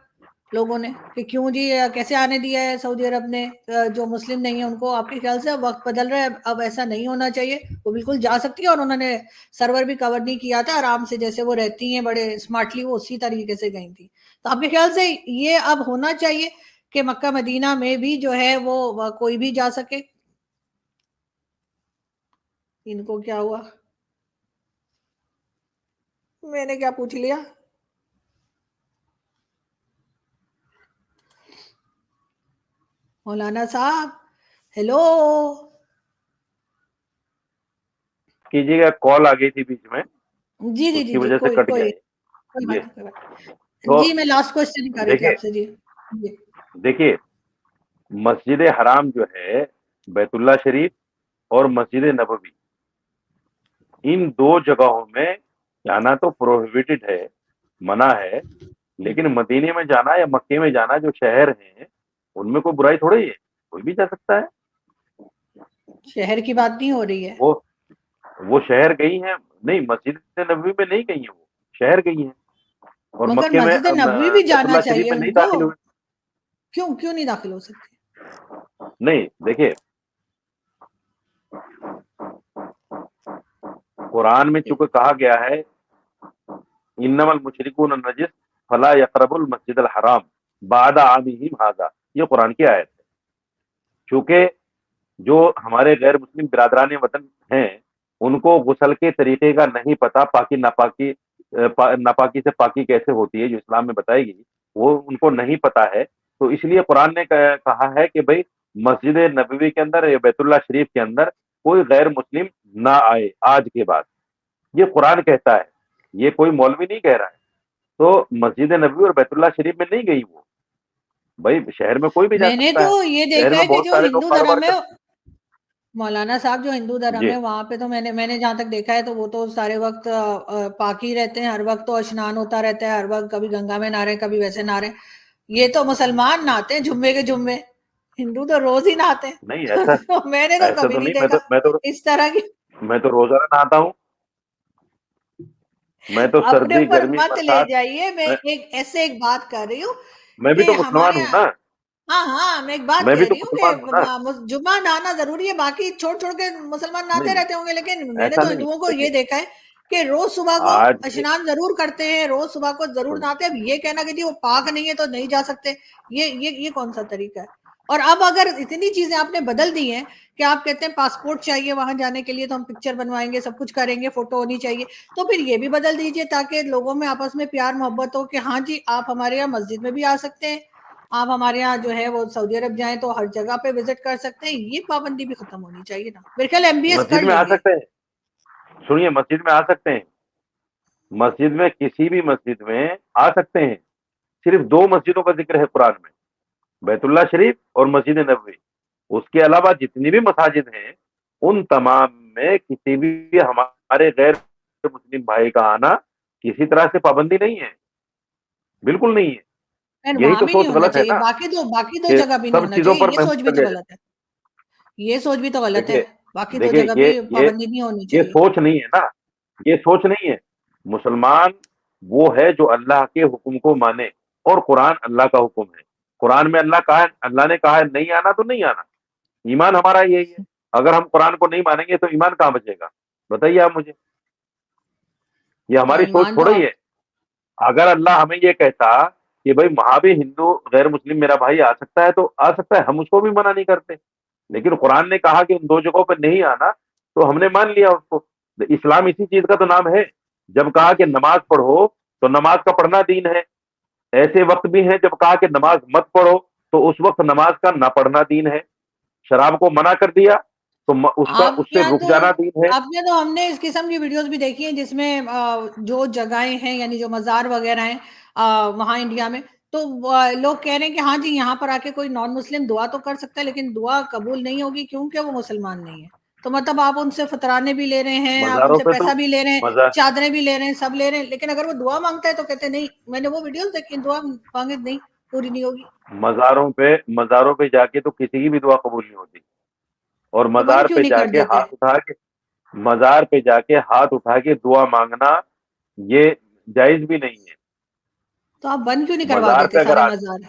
Speaker 1: लोगों ने कि क्यों जी, कैसे आने दिया है सऊदी अरब ने जो मुस्लिम नहीं है उनको। आपके ख्याल से अब वक्त बदल रहा है, अब ऐसा नहीं होना चाहिए, वो बिल्कुल जा सकती है। और उन्होंने सर्वर भी कवर नहीं किया था, आराम से जैसे वो रहती हैं बड़े स्मार्टली, वो उसी तरीके से गई थी। तो आपके ख्याल से ये अब होना चाहिए कि मक्का मदीना में भी जो है वो कोई भी जा सके? इनको क्या हुआ, मैंने क्या पूछ लिया? मौलाना साहब, हेलो।
Speaker 2: कीजिएगा, कॉल आ गई थी बीच में,
Speaker 1: जी जी जी
Speaker 2: उसकी
Speaker 1: जी,
Speaker 2: वजह से
Speaker 1: कोई
Speaker 2: कट गया
Speaker 1: कोई
Speaker 2: है।
Speaker 1: कोई
Speaker 2: जी।
Speaker 1: बात नहीं, कोई बात नहीं।
Speaker 2: तो
Speaker 1: जी, मैं लास्ट क्वेश्चन ही कर रही थी
Speaker 2: देखिए
Speaker 1: आपसे। जी जी।
Speaker 2: देखिए, मस्जिद हराम जो है, बैतुल्ला शरीफ और मस्जिद नबवी, इन दो जगहों में जाना तो प्रोहिबिटेड है, मना है। लेकिन मदीने में जाना या मक्के में जाना, जो शहर हैं, उनमें कोई बुराई थोड़ी है, कोई भी जा सकता है।
Speaker 1: शहर की बात नहीं हो रही है।
Speaker 2: वो वो शहर गई हैं, नहीं मस्जिद नबवी में नहीं गई हैं, वो शहर गई हैं। और
Speaker 1: मगर
Speaker 2: मक्के में
Speaker 1: मस्जिद नबवी भी जाना
Speaker 2: बैतुल्ला शरीफ
Speaker 1: चाहिए
Speaker 2: में नहीं
Speaker 1: उनको।
Speaker 2: दाखिल हुए।
Speaker 1: क्यों क्यों नहीं दाखिल हो सकते?
Speaker 2: नहीं, देखिए, कुरान में चूंकि कहा गया है, इन्नमल मुशरिकून नजिस फला यकरबुल मस्जिदल हराम बादा आमिहिम हाजा, ये कुरान की आयत है। चूंकि जो हमारे गैर मुस्लिम बिरादरान वतन हैं, उनको गुसल के तरीके का नहीं पता, पाकी नापाकी नापाकी से पाकी कैसे होती है, जो इस्लाम में बताएगी, वो उनको नहीं पता है। तो इसलिए कुरान ने कहा है कि भाई मस्जिद नबवी के अंदर या बैतुल्ला शरीफ के अंदर कोई गैर मुस्लिम ना आए आज के बाद। ये कुरान कहता है, ये कोई मौलवी नहीं कह रहा है। तो मस्जिद नबवी और बैतुल्ला शरीफ में नहीं गई वो, भाई शहर में कोई भी जा
Speaker 1: मैंने
Speaker 2: सकता है।
Speaker 1: तो ये
Speaker 2: शहर
Speaker 1: देखा
Speaker 2: में
Speaker 1: है कि
Speaker 2: बहुत
Speaker 1: जो
Speaker 2: सारे लोग
Speaker 1: हिंदू
Speaker 2: कारोबार
Speaker 1: धर्म है,
Speaker 2: कर।
Speaker 1: मौलाना साहब, जो हिंदू धर्म
Speaker 2: जी।
Speaker 1: है वहां पे तो मैंने मैंने जहां तक देखा है तो वो तो सारे वक्त पाक ही रहते हैं, हर वक्त तो स्नान होता रहता है, हर वक्त कभी गंगा में नहा रहे, कभी वैसे नहा रहे। ये तो मुसलमान नहाते हैं जुम्मे के जुम्मे, हिंदू तो रोज ही नहाते हैं।
Speaker 2: नहीं, ऐसा
Speaker 1: तो मैंने तो
Speaker 2: ऐसा
Speaker 1: कभी
Speaker 2: तो
Speaker 1: नहीं
Speaker 2: नहीं,
Speaker 1: देखा इस तरह की।
Speaker 2: मैं तो रोजाना नहाता हूँ। मैं तो
Speaker 1: अपने
Speaker 2: सर्दी
Speaker 1: ऊपर
Speaker 2: गर्मी
Speaker 1: मत ले
Speaker 2: बरसात,
Speaker 1: जाइए, मैं
Speaker 2: मैं,
Speaker 1: एक ऐसे एक बात कर रही हूँ
Speaker 2: मैं भी
Speaker 1: कि
Speaker 2: तो मुसलमान
Speaker 1: हमारे
Speaker 2: हूँ
Speaker 1: यहाँ,
Speaker 2: ना।
Speaker 1: हाँ हाँ, मैं एक बात
Speaker 2: मैं भी
Speaker 1: कह
Speaker 2: तो
Speaker 1: रही हूँ
Speaker 2: मुसलमान हूँ ना।
Speaker 1: कि जुम्मा नहाना जरूरी है, बाकी छोड़ छोड़ के मुसलमान
Speaker 2: नहीं
Speaker 1: नहाते
Speaker 2: नहीं,
Speaker 1: रहते होंगे, लेकिन मैंने
Speaker 2: ऐसा
Speaker 1: तो
Speaker 2: नहीं,
Speaker 1: हिंदुओं को ये
Speaker 2: देखिए,
Speaker 1: देखा है कि रोज सुबह
Speaker 2: आज
Speaker 1: को
Speaker 2: के
Speaker 1: स्नान जरूर करते हैं, रोज सुबह को जरूर
Speaker 2: सुन,
Speaker 1: नहाते हैं। अब ये कहना कि जी वो पाक नहीं है तो नहीं जा सकते, ये कौन सा तरीका है? और अब अगर इतनी चीजें आपने बदल दी हैं कि आप कहते हैं पासपोर्ट चाहिए वहां जाने के लिए, तो हम पिक्चर बनवाएंगे, सब कुछ करेंगे, फोटो होनी चाहिए, तो फिर ये भी बदल दीजिए ताकि लोगों में आपस में प्यार मोहब्बत हो कि हाँ जी, आप हमारे यहाँ मस्जिद में भी आ सकते हैं, आप हमारे यहाँ जो है वो सऊदी अरब जाएं तो हर जगह पे विजिट कर सकते हैं। ये पाबंदी भी खत्म होनी चाहिए ना, मेरे ख्याल एमबीएस
Speaker 2: मस्जिद
Speaker 1: कर
Speaker 2: में आ
Speaker 1: लेंगे।
Speaker 2: सकते हैं। सुनिए, मस्जिद में आ सकते हैं, मस्जिद में, किसी भी मस्जिद में आ सकते हैं। सिर्फ दो मस्जिदों का जिक्र है कुरान में, बैतुल्ला शरीफ और मस्जिद नबवी। उसके अलावा जितनी भी मसाजिद हैं, उन तमाम में किसी भी हमारे गैर मुस्लिम भाई का आना किसी तरह से पाबंदी नहीं है, बिल्कुल नहीं है।
Speaker 1: फिर
Speaker 2: यही
Speaker 1: वहां
Speaker 2: तो
Speaker 1: भी नहीं
Speaker 2: सोच
Speaker 1: होना
Speaker 2: गलत है
Speaker 1: चाहिए,
Speaker 2: ना,
Speaker 1: बाकी दो
Speaker 2: कि
Speaker 1: जगह भी नहीं
Speaker 2: सब
Speaker 1: होना
Speaker 2: चीजों
Speaker 1: चाहिए,
Speaker 2: पर
Speaker 1: ये सोच
Speaker 2: महफूज
Speaker 1: भी
Speaker 2: कर
Speaker 1: तो
Speaker 2: लिया जाए।
Speaker 1: गलत है। ये सोच भी तो गलत है,
Speaker 2: देखिए
Speaker 1: बाकी दो
Speaker 2: देखिए,
Speaker 1: जगह
Speaker 2: ये
Speaker 1: भी
Speaker 2: ये
Speaker 1: पाबंदी नहीं होनी
Speaker 2: ये
Speaker 1: चाहिए।
Speaker 2: सोच नहीं है ना, ये सोच नहीं है। मुसलमान वो है जो अल्लाह के हुक्म को माने, और कुरान अल्लाह का हुक्म है। कुरान में अल्लाह ने कहा है नहीं आना तो नहीं आना। ईमान हमारा यही है। अगर हम कुरान को नहीं मानेंगे तो ईमान कहां बचेगा? बताइए आप मुझे। ये हमारी सोच
Speaker 1: ईमान तो
Speaker 2: थोड़ा ही
Speaker 1: आप,
Speaker 2: है। अगर अल्लाह हमें ये कहता कि भाई वहां भी हिंदू गैर मुस्लिम मेरा भाई आ सकता है, तो आ सकता है, हम उसको भी मना नहीं करते। लेकिन कुरान ने कहा कि उन दो जगहों पर नहीं आना, तो हमने मान लिया उसको। इस्लाम इसी चीज का तो नाम है। जब कहा कि नमाज पढ़ो, तो नमाज का पढ़ना दीन है। ऐसे वक्त भी है जब कहा कि नमाज मत पढ़ो, तो उस वक्त नमाज का ना पढ़ना दीन है। शराब को मना कर दिया तो उसका
Speaker 1: आपके
Speaker 2: उससे
Speaker 1: यहाँ
Speaker 2: रुक
Speaker 1: तो
Speaker 2: जाना दीन है।
Speaker 1: आपके यहाँ तो हमने इस किस्म की वीडियोस भी देखी हैं जिसमें जो जगहें हैं यानी जो मज़ार वगैरह हैं वहाँ इंडिया में, तो लोग कह रहे हैं कि हाँ जी, यहाँ पर आके कोई नॉन मुस्लिम दुआ तो कर सकता है लेकिन दुआ कबूल नहीं होगी क्योंकि वो मुसलमान नहीं है। तो मतलब आप उनसे फतराने भी ले रहे हैं, आप
Speaker 2: मज़ारों
Speaker 1: उनसे
Speaker 2: पे तो
Speaker 1: पैसा भी ले रहे हैं,
Speaker 2: मज़ार
Speaker 1: चादरें भी ले रहे हैं, सब ले रहे हैं, लेकिन अगर वो दुआ माँगता है तो कहते हैं नहीं, मैंने वो वीडियोस देखी, दुआ माँगे नहीं, पूरी नहीं होगी।
Speaker 2: मज़ारों पे जाके तो किसी की भी दुआ कबूल नहीं होती। और
Speaker 1: तो बंद क्यों नहीं कर देते?
Speaker 2: मज़ार पे जाके हाथ उठा के दुआ माँगना ये जायज़ भी नहीं है।
Speaker 1: तो आप बंद क्यों नहीं करवा
Speaker 2: मज़ार
Speaker 1: देते
Speaker 2: पे अगर
Speaker 1: सारे
Speaker 2: आज
Speaker 1: मज़ार?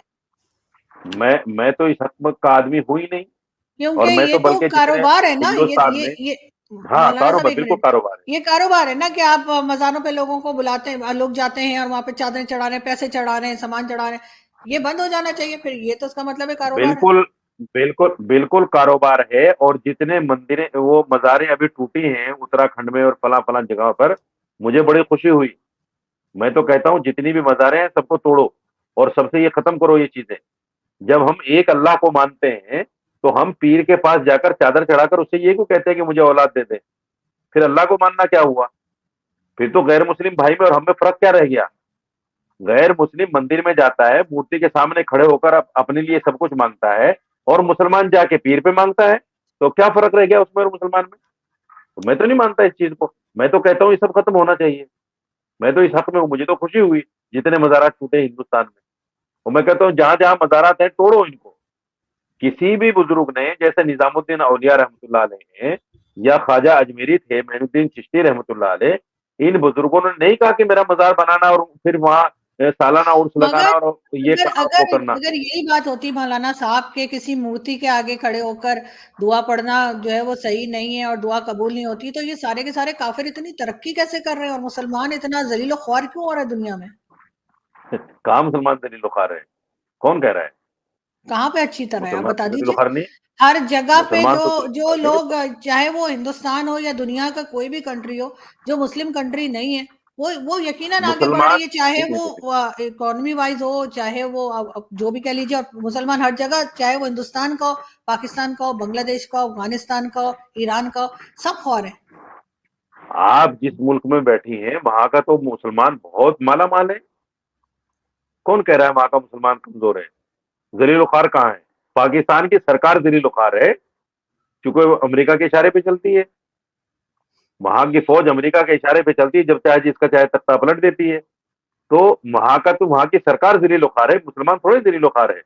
Speaker 2: मैं तो इस हक़ का आदमी हूँ ही नहीं।
Speaker 1: क्योंकि
Speaker 2: और मैं
Speaker 1: ये
Speaker 2: तो
Speaker 1: तो
Speaker 2: बल्कि जितने
Speaker 1: कारोबार है ना,
Speaker 2: हिंदुस्तान में,
Speaker 1: ये
Speaker 2: हाँ,
Speaker 1: मौलाना साहब
Speaker 2: कारोबार,
Speaker 1: एक
Speaker 2: बिल्कुल
Speaker 1: मिनट,
Speaker 2: कारोबार है।
Speaker 1: ये कारोबार है ना कि आप मज़ारों पे लोगों को बुलाते हैं, लोग जाते हैं और वहाँ पे चादरें चढ़ा रहे हैं, पैसे चढ़ा रहे हैं, सामान चढ़ा रहे हैं, ये बंद हो जाना चाहिए फिर, ये तो इसका मतलब है कारोबार है।
Speaker 2: बिल्कुल, बिल्कुल, बिल्कुल कारोबार है। और जितने मंदिरें वो मज़ारें अभी टूटी हैं उत्तराखंड में और फलां-फलां जगहों पर, मुझे बड़ी खुशी हुई। मैं तो कहता हूँ जितनी भी मज़ारें हैं सबको तोड़ो और सबसे ये खत्म करो ये चीज़ें। जब हम एक अल्लाह को मानते हैं, तो हम पीर के पास जाकर चादर चढ़ाकर उससे ये क्यों कहते हैं कि मुझे औलाद दे दे? फिर अल्लाह को मानना क्या हुआ? फिर तो गैर मुस्लिम भाई में और हम में फ़र्क क्या रह गया? गैर मुस्लिम मंदिर में जाता है, मूर्ति के सामने खड़े होकर अपने लिए सब कुछ माँगता है और मुसलमान जाके पीर पे माँगता है। तो क्या फ़र्क रह गया उसमें और मुसलमान में? तो मैं तो नहीं मानता इस चीज़ को। मैं तो कहता हूँ ये सब खत्म होना चाहिए। मैं तो इस हक़ में हूँ, मुझे तो खुशी हुई जितने मज़ारात टूटे हिंदुस्तान में। और मैं कहता हूँ जहाँ-जहाँ मज़ारात हैं तोड़ो इनको। किसी भी बुजुर्ग ने, जैसे निजामुद्दीन औलिया रहमतुल्लाह अलैह हैं या ख्वाजा अजमेरी थे मोइनुद्दीन चिश्ती रहमतुल्लाह अलैह, इन बुजुर्गों ने नहीं कहा कि मेरा मज़ार बनाना और फिर वहाँ सालाना उर्स लगाना
Speaker 1: मगर
Speaker 2: और ये
Speaker 1: अगर
Speaker 2: करना वो
Speaker 1: अगर
Speaker 2: करना।
Speaker 1: अगर यही बात होती मौलाना साहब के किसी मूर्ति के आगे खड़े होकर दुआ पढ़ना जो है वो सही नहीं है और दुआ कबूल नहीं होती, तो ये सारे के सारे काफिर इतनी तरक्की कैसे कर रहे हैं और मुसलमान इतना जलीलो ख्वार क्यों हो रहा है दुनिया में?
Speaker 2: कहाँ मुसलमान दलील-ओ-ख़ार है? कौन कह रहा है?
Speaker 1: कहाँ पे अच्छी तरह है आप
Speaker 2: मुसलमान
Speaker 1: बता दीजिए?
Speaker 2: दलील-ओ-ख़ार नहीं है।
Speaker 1: हर जगह पे
Speaker 2: मुसलमान
Speaker 1: जो
Speaker 2: तो
Speaker 1: जो
Speaker 2: दलील
Speaker 1: लोग चाहे वो हिंदुस्तान हो या दुनिया का कोई भी कंट्री हो, जो मुस्लिम कंट्री नहीं है, वो यकीनन आगे बढ़
Speaker 2: मुसलमान
Speaker 1: रही है, चाहे
Speaker 2: देखिए,
Speaker 1: वो
Speaker 2: देखिए,
Speaker 1: इकोनॉमी वाइज हो, चाहे वो जो भी कह लीजिए, और मुसलमान हर जगह, चाहे वो हिंदुस्तान का हो, पाकिस्तान का हो, बांग्लादेश का हो, अफगानिस्तान का हो, ईरान का हो, सब ख्वार है।
Speaker 2: आप जिस मुल्क में बैठी हैं, वहाँ का तो मुसलमान बहुत माला-माल है। कौन कह रहा है वहाँ का मुसलमान कमज़ोर है? ज़लील-ओ-ख़ार कहाँ है? पाकिस्तान की सरकार ज़लील-ओ-ख़ार है, क्योंकि वो अमेरिका के इशारे पे चलती है। वहाँ की फ़ौज अमेरिका के इशारे पे चलती है, जब चाहे जिसका चाहे तख्ता पलट देती है। तो वहाँ की सरकार ज़लील-ओ-ख़ार है, मुसलमान थोड़ी ज़लील-ओ-ख़ार है।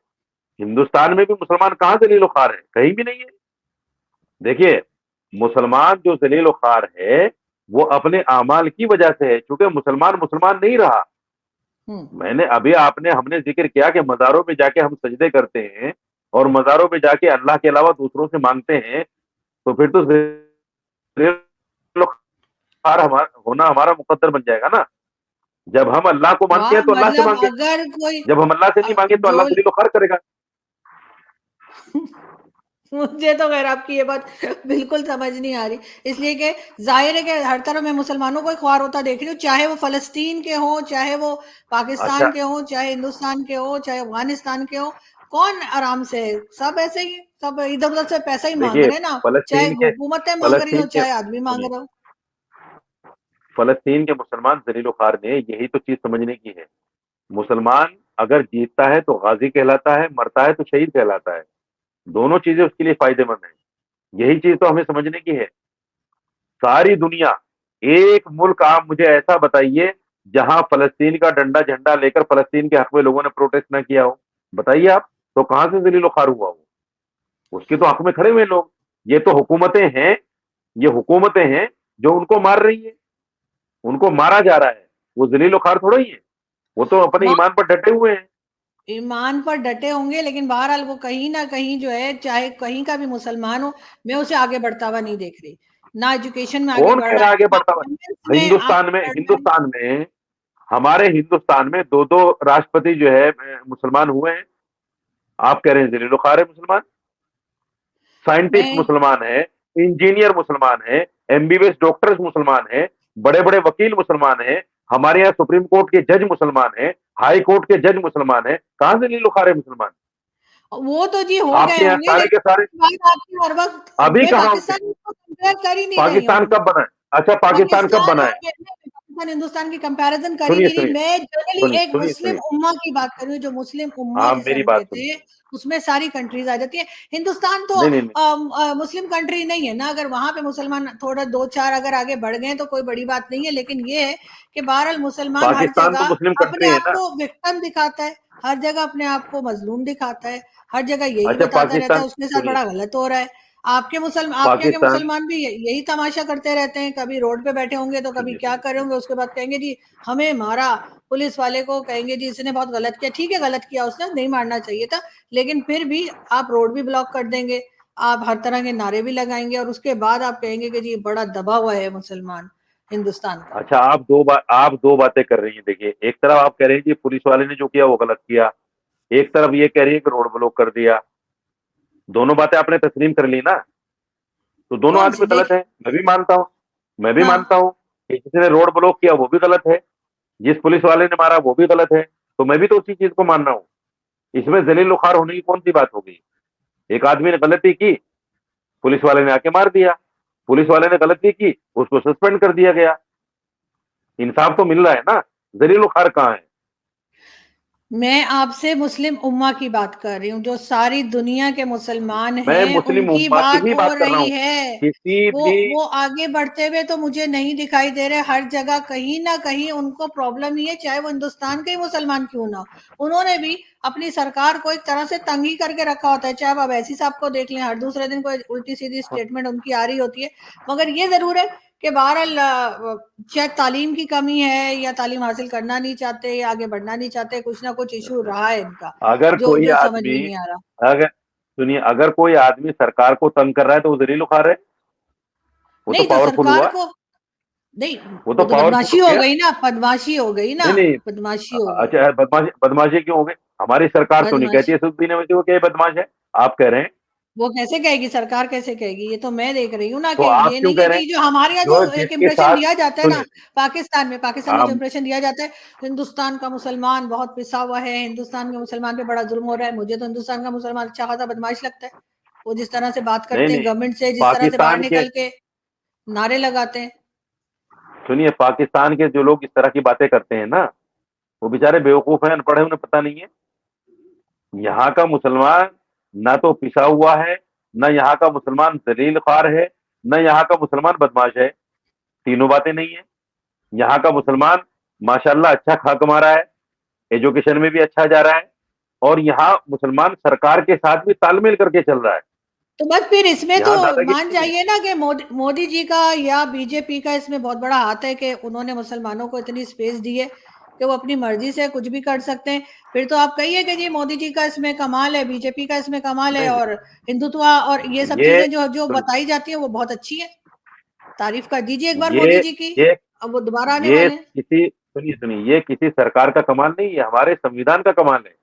Speaker 2: हिंदुस्तान में भी मुसलमान कहाँ ज़लील-ओ-ख़ार है? कहीं भी नहीं है। देखिए, मुसलमान जो ज़लील-ओ-ख़ार है, वो अपने अमाल की वजह से है, चूँकि मुसलमान मुसलमान नहीं रहा।
Speaker 1: हम्म।
Speaker 2: हमने ज़िक्र किया कि मज़ारों में जाके हम सजदे करते हैं और मज़ारों में जाके अल्लाह के अलावा दूसरों से माँगते हैं, तो फिर तो ज़लील-ओ-ख़ार होना हमारा मुक़द्दर बन जाएगा ना। जब हम अल्लाह को मानते
Speaker 1: वाह,
Speaker 2: हैं तो अल्लाह से
Speaker 1: मतलब
Speaker 2: माँगे,
Speaker 1: अगर कोई
Speaker 2: जब हम अल्लाह से नहीं माँगे तो
Speaker 1: जो
Speaker 2: अल्लाह ज़लील-ओ-ख़ार करेगा।
Speaker 1: मुझे तो खैर आपकी ये बात बिल्कुल समझ नहीं आ रही, इसलिए कि ज़ाहिर है कि हर तरफ मैं मुसलमानों को ही ख्वार होता देख रही हूँ, चाहे वो फ़लस्तीन के हों, चाहे वो
Speaker 2: अच्छा,
Speaker 1: पाकिस्तान के हों, चाहे हिंदुस्तान के हों, चाहे अफ़गानिस्तान के हों, कौन आराम से है? सब ऐसे ही हैं, सब इधर-उधर से पैसा ही माँग
Speaker 2: देखिए
Speaker 1: रहे हैं ना, चाहे
Speaker 2: फ़लस्तीन के
Speaker 1: हुकूमतें माँग रही
Speaker 2: फ़लस्तीन
Speaker 1: हों,
Speaker 2: के
Speaker 1: चाहे आदमी माँग
Speaker 2: सुनिए,
Speaker 1: रहा हो।
Speaker 2: फ़लस्तीन के मुसलमान ज़लील-ओ-ख़ार ने यही तो चीज़ समझने की है। मुसलमान अगर जीतता है तो गाज़ी कहलाता है, मरता है तो शहीद कहलाता है। दोनों चीज़ें उसके लिए फ़ायदेमंद हैं। यही चीज़ तो हमें समझने की है। सारी दुनिया, एक मुल्क आप मुझे ऐसा बताइए जहाँ फ़लस्तीन का डंडा झंडा लेकर फ़लस्तीन के हक़ में लोगों ने प्रोटेस्ट ना किया हो। बताइए आप, तो कहाँ से ज़लील-ओ-ख़ार हुआ वो? उसके तो हक़ में खड़े हुए हैं लोग। ये हुकूमतें हैं जो उनको मार रही हैं। उनको मारा जा रहा है। वो ज़लील-ओ-ख़ार थोड़ा ही है। वो तो अपने
Speaker 1: वाह!
Speaker 2: ईमान पर डटे हुए हैं।
Speaker 1: ईमान पर डटे होंगे, लेकिन बहरहाल वो कहीं न कहीं जो है, चाहे कहीं का भी मुसलमान हो, मैं उसे आगे बढ़ता हुआ नहीं देख रही। ना एजुकेशन में आगे
Speaker 2: कौन
Speaker 1: बढ़
Speaker 2: कह
Speaker 1: रहा
Speaker 2: रहा है आगे
Speaker 1: है, ना
Speaker 2: बढ़ता हुआ?
Speaker 1: फाइनेंस में
Speaker 2: हिंदुस्तान
Speaker 1: आगे
Speaker 2: में
Speaker 1: बढ़ रहा है।
Speaker 2: हिंदुस्तान में हमारे हिंदुस्तान में 2-2 राष्ट्रपति जो है मुसलमान हुए हैं। आप कह रहे हैं ज़लील-ओ-ख़ार है मुसलमान। साइंटिस्ट
Speaker 1: मैं
Speaker 2: मुसलमान हैं, इंजीनियर मुसलमान हैं, एमबीबीएस डॉक्टर्स मुसलमान हैं, बड़े-बड़े वकील मुसलमान हैं, हमारे यहाँ सुप्रीम कोर्ट के जज मुसलमान हैं, हाई कोर्ट के जज मुसलमान हैं। कहाँ ज़लील-ओ-ख़ार है मुसलमान?
Speaker 1: वो तो जी हो गए
Speaker 2: आपके यहाँ
Speaker 1: होंगे,
Speaker 2: सारे के
Speaker 1: लेकिन
Speaker 2: सारे
Speaker 1: बात आपकी हर वक्त,
Speaker 2: अभी
Speaker 1: मैं
Speaker 2: कहाँ होते?
Speaker 1: पाकिस्तान को कंपेयर कर ही नहीं रही
Speaker 2: पाकिस्तान
Speaker 1: हूँ।
Speaker 2: कब बना है? अच्छा, पाकिस्तान कब
Speaker 1: पाकिस्तान
Speaker 2: बना
Speaker 1: और
Speaker 2: है?
Speaker 1: पाकिस्तान हिंदुस्तान की कंपैरिजन कर ही
Speaker 2: सुनिए
Speaker 1: नहीं रही।
Speaker 2: सुनिए
Speaker 1: मैं जनरली
Speaker 2: सुनिए
Speaker 1: एक
Speaker 2: सुनिए
Speaker 1: मुस्लिम
Speaker 2: सुनिए
Speaker 1: उम्मा की बात कर रही हूँ, जो मुस्लिम उम्मा
Speaker 2: आप
Speaker 1: जिसे
Speaker 2: मेरी
Speaker 1: हम
Speaker 2: बात
Speaker 1: कहते हैं,
Speaker 2: सुनिए।
Speaker 1: उसमें सारी कंट्रीज आ जाती है। हिंदुस्तान तो
Speaker 2: नहीं नहीं नहीं
Speaker 1: मुस्लिम कंट्री नहीं है ना। अगर वहां पे मुसलमान थोड़ा दो चार अगर आगे बढ़ गए तो कोई बड़ी बात नहीं है, लेकिन ये है कि बहरहाल मुसलमान हर
Speaker 2: पाकिस्तान तो
Speaker 1: जगह
Speaker 2: मुस्लिम
Speaker 1: अपने
Speaker 2: कंट्री है
Speaker 1: आप
Speaker 2: ना।
Speaker 1: को विक्टिम दिखाता है, हर जगह अपने आप को मजलूम दिखाता है, हर जगह यही
Speaker 2: अच्छा,
Speaker 1: बताता रहता
Speaker 2: पाकिस्तान
Speaker 1: है उसके साथ
Speaker 2: सुनिए।
Speaker 1: बड़ा गलत हो रहा है। आपके यहाँ के
Speaker 2: पाकिस्तान
Speaker 1: मुसलमान भी यही तमाशा करते रहते हैं, कभी रोड पे बैठे होंगे तो कभी
Speaker 2: सुनिए
Speaker 1: क्या
Speaker 2: सुनिए
Speaker 1: कर रहे होंगे, उसके बाद कहेंगे जी हमें मारा, पुलिस वाले को कहेंगे जी इसने बहुत गलत किया। ठीक है, गलत किया उसने, नहीं मारना चाहिए था, लेकिन फिर भी आप रोड भी ब्लॉक कर देंगे, आप हर तरह के नारे भी लगाएंगे, और उसके बाद आप कहेंगे कि जी बड़ा दबा हुआ है मुसलमान हिंदुस्तान का।
Speaker 2: अच्छा, आप दो बातें कर रही हैं। देखिए, एक तरफ आप कह रही हैं कि पुलिस वाले ने जो किया वो गलत किया, एक तरफ ये कह रही है कि रोड ब्लॉक कर दिया। दोनों बातें आपने तस्लीम कर ली ना, तो दोनों
Speaker 1: कौन सी
Speaker 2: आदमी गलत
Speaker 1: देख?
Speaker 2: है। मैं भी मानता हूँ, मैं भी
Speaker 1: हाँ,
Speaker 2: मानता हूँ कि जिसने रोड ब्लॉक किया वो भी गलत है, जिस पुलिस वाले ने मारा वो भी गलत है। तो मैं भी तो उसी चीज को मान रहा हूँ। इसमें जलील बुखार होने की कौन सी बात हो गई? एक आदमी ने गलती की, पुलिस वाले ने आके मार दिया। पुलिस वाले ने गलती की, उसको सस्पेंड कर दिया गया। इंसाफ तो मिल रहा है ना। जलील बुखार कहाँ है?
Speaker 1: मैं आपसे मुस्लिम उम्मा की बात कर रही हूँ, जो सारी दुनिया के मुसलमान
Speaker 2: मैं
Speaker 1: हैं,
Speaker 2: मुस्लिम
Speaker 1: उनकी
Speaker 2: उम्मा की
Speaker 1: बात
Speaker 2: ही
Speaker 1: हो
Speaker 2: बात कर रहा
Speaker 1: रही
Speaker 2: हूँ।
Speaker 1: है।
Speaker 2: किसी भी
Speaker 1: वो आगे बढ़ते हुए तो मुझे नहीं दिखाई दे रहे। हर जगह कहीं ना कहीं उनको प्रॉब्लम ही है, चाहे वो हिंदुस्तान के ही मुसलमान क्यों ना हो। उन्होंने भी अपनी सरकार को एक तरह से तंग ही करके रखा होता है। चाहे आप अवैसी साहब को देख लें, हर दूसरे दिन कोई उल्टी सीधी स्टेटमेंट उनकी आ रही होती है। मगर ये जरूर है कि बहरहाल शायद तालीम की कमी है, या तालीम हासिल करना नहीं चाहते, या आगे बढ़ना नहीं चाहते, कुछ ना कुछ इशू रहा है इनका,
Speaker 2: अगर
Speaker 1: जो
Speaker 2: कोई
Speaker 1: जो समझ
Speaker 2: आदमी
Speaker 1: में नहीं आ रहा।
Speaker 2: अगर सुनिए, अगर कोई आदमी सरकार को तंग कर रहा है तो वो जलील बुखार है। वो तो
Speaker 1: नहीं तो
Speaker 2: पावरफुल
Speaker 1: सरकार
Speaker 2: हुआ।
Speaker 1: को नहीं,
Speaker 2: वो तो
Speaker 1: वो तो
Speaker 2: पावरफुल
Speaker 1: बदमाशी
Speaker 2: हो
Speaker 1: हो
Speaker 2: गया।
Speaker 1: गई ना, बदमाशी हो गई ना,
Speaker 2: नहीं नहीं
Speaker 1: बदमाशी हो गई।
Speaker 2: अच्छा, बदमाशी बदमाशी क्यों हो गई? हमारी सरकार तो नहीं कहती
Speaker 1: बदमाशी
Speaker 2: है सुद्दीन अवैसी को क्या ये बदमाश है। आप कह रहे हैं।
Speaker 1: वो कैसे कहेगी? सरकार कैसे कहेगी? ये तो मैं देख रही हूँ ना,
Speaker 2: तो
Speaker 1: कि
Speaker 2: आप
Speaker 1: ये
Speaker 2: क्यों
Speaker 1: नहीं
Speaker 2: कह
Speaker 1: है
Speaker 2: रहे हैं?
Speaker 1: कि जो हमारे यहाँ
Speaker 2: जो
Speaker 1: जो एक
Speaker 2: जिसके
Speaker 1: इम्प्रेशन
Speaker 2: साथ
Speaker 1: दिया जाता है ना,
Speaker 2: सुनिए,
Speaker 1: पाकिस्तान में जो
Speaker 2: आप
Speaker 1: इम्प्रेशन दिया जाता है, हिंदुस्तान का मुसलमान बहुत पिसा हुआ है, हिंदुस्तान के मुसलमान पे बड़ा जुल्म हो रहा है। मुझे तो हिंदुस्तान का मुसलमान अच्छा खासा बदमाश लगता है। वो जिस तरह से बात
Speaker 2: नहीं
Speaker 1: करते हैं
Speaker 2: नहीं
Speaker 1: गवर्नमेंट से, जिस तरह से बाहर
Speaker 2: पाकिस्तान के
Speaker 1: निकल के नारे लगाते हैं।
Speaker 2: सुनिए, पाकिस्तान के जो लोग इस तरह की बातें करते हैं ना, वो बेचारे बेवकूफ हैं, अनपढ़ हैं, उन्हें पता नहीं है। यहाँ का मुसलमान ना तो पिसा हुआ है, ना यहाँ का मुसलमान जलील ख्वार है, ना यहाँ का मुसलमान बदमाश है। तीनों बातें नहीं है। यहाँ का मुसलमान माशाल्लाह अच्छा खा कमा रहा है, एजुकेशन में भी अच्छा जा रहा है, और यहाँ मुसलमान सरकार के साथ भी तालमेल करके चल रहा है।
Speaker 1: तो बस फिर इसमें तो
Speaker 2: यहाँ
Speaker 1: मान
Speaker 2: दादागिरी नहीं है।
Speaker 1: जाइए ना कि मोदी जी का या बीजेपी का इसमें बहुत बड़ा हाथ है, कि उन्होंने मुसलमानों को इतनी स्पेस दी है कि वो अपनी मर्जी से कुछ भी कर सकते हैं। फिर तो आप कहिए कि जी मोदी जी का इसमें कमाल है, बीजेपी का इसमें कमाल है,
Speaker 2: नहीं
Speaker 1: और
Speaker 2: नहीं
Speaker 1: हिंदुत्व और ये सब
Speaker 2: ये
Speaker 1: चीजें जो जो
Speaker 2: सुन
Speaker 1: बताई जाती है वो बहुत अच्छी है। तारीफ कर दीजिए एक बार
Speaker 2: ये
Speaker 1: मोदी जी की।
Speaker 2: ये
Speaker 1: अब वो दोबारा आने
Speaker 2: ये
Speaker 1: वाले हैं।
Speaker 2: किसी सुनिए सुनिए, ये किसी सरकार का कमाल नहीं, ये हमारे संविधान का कमाल है।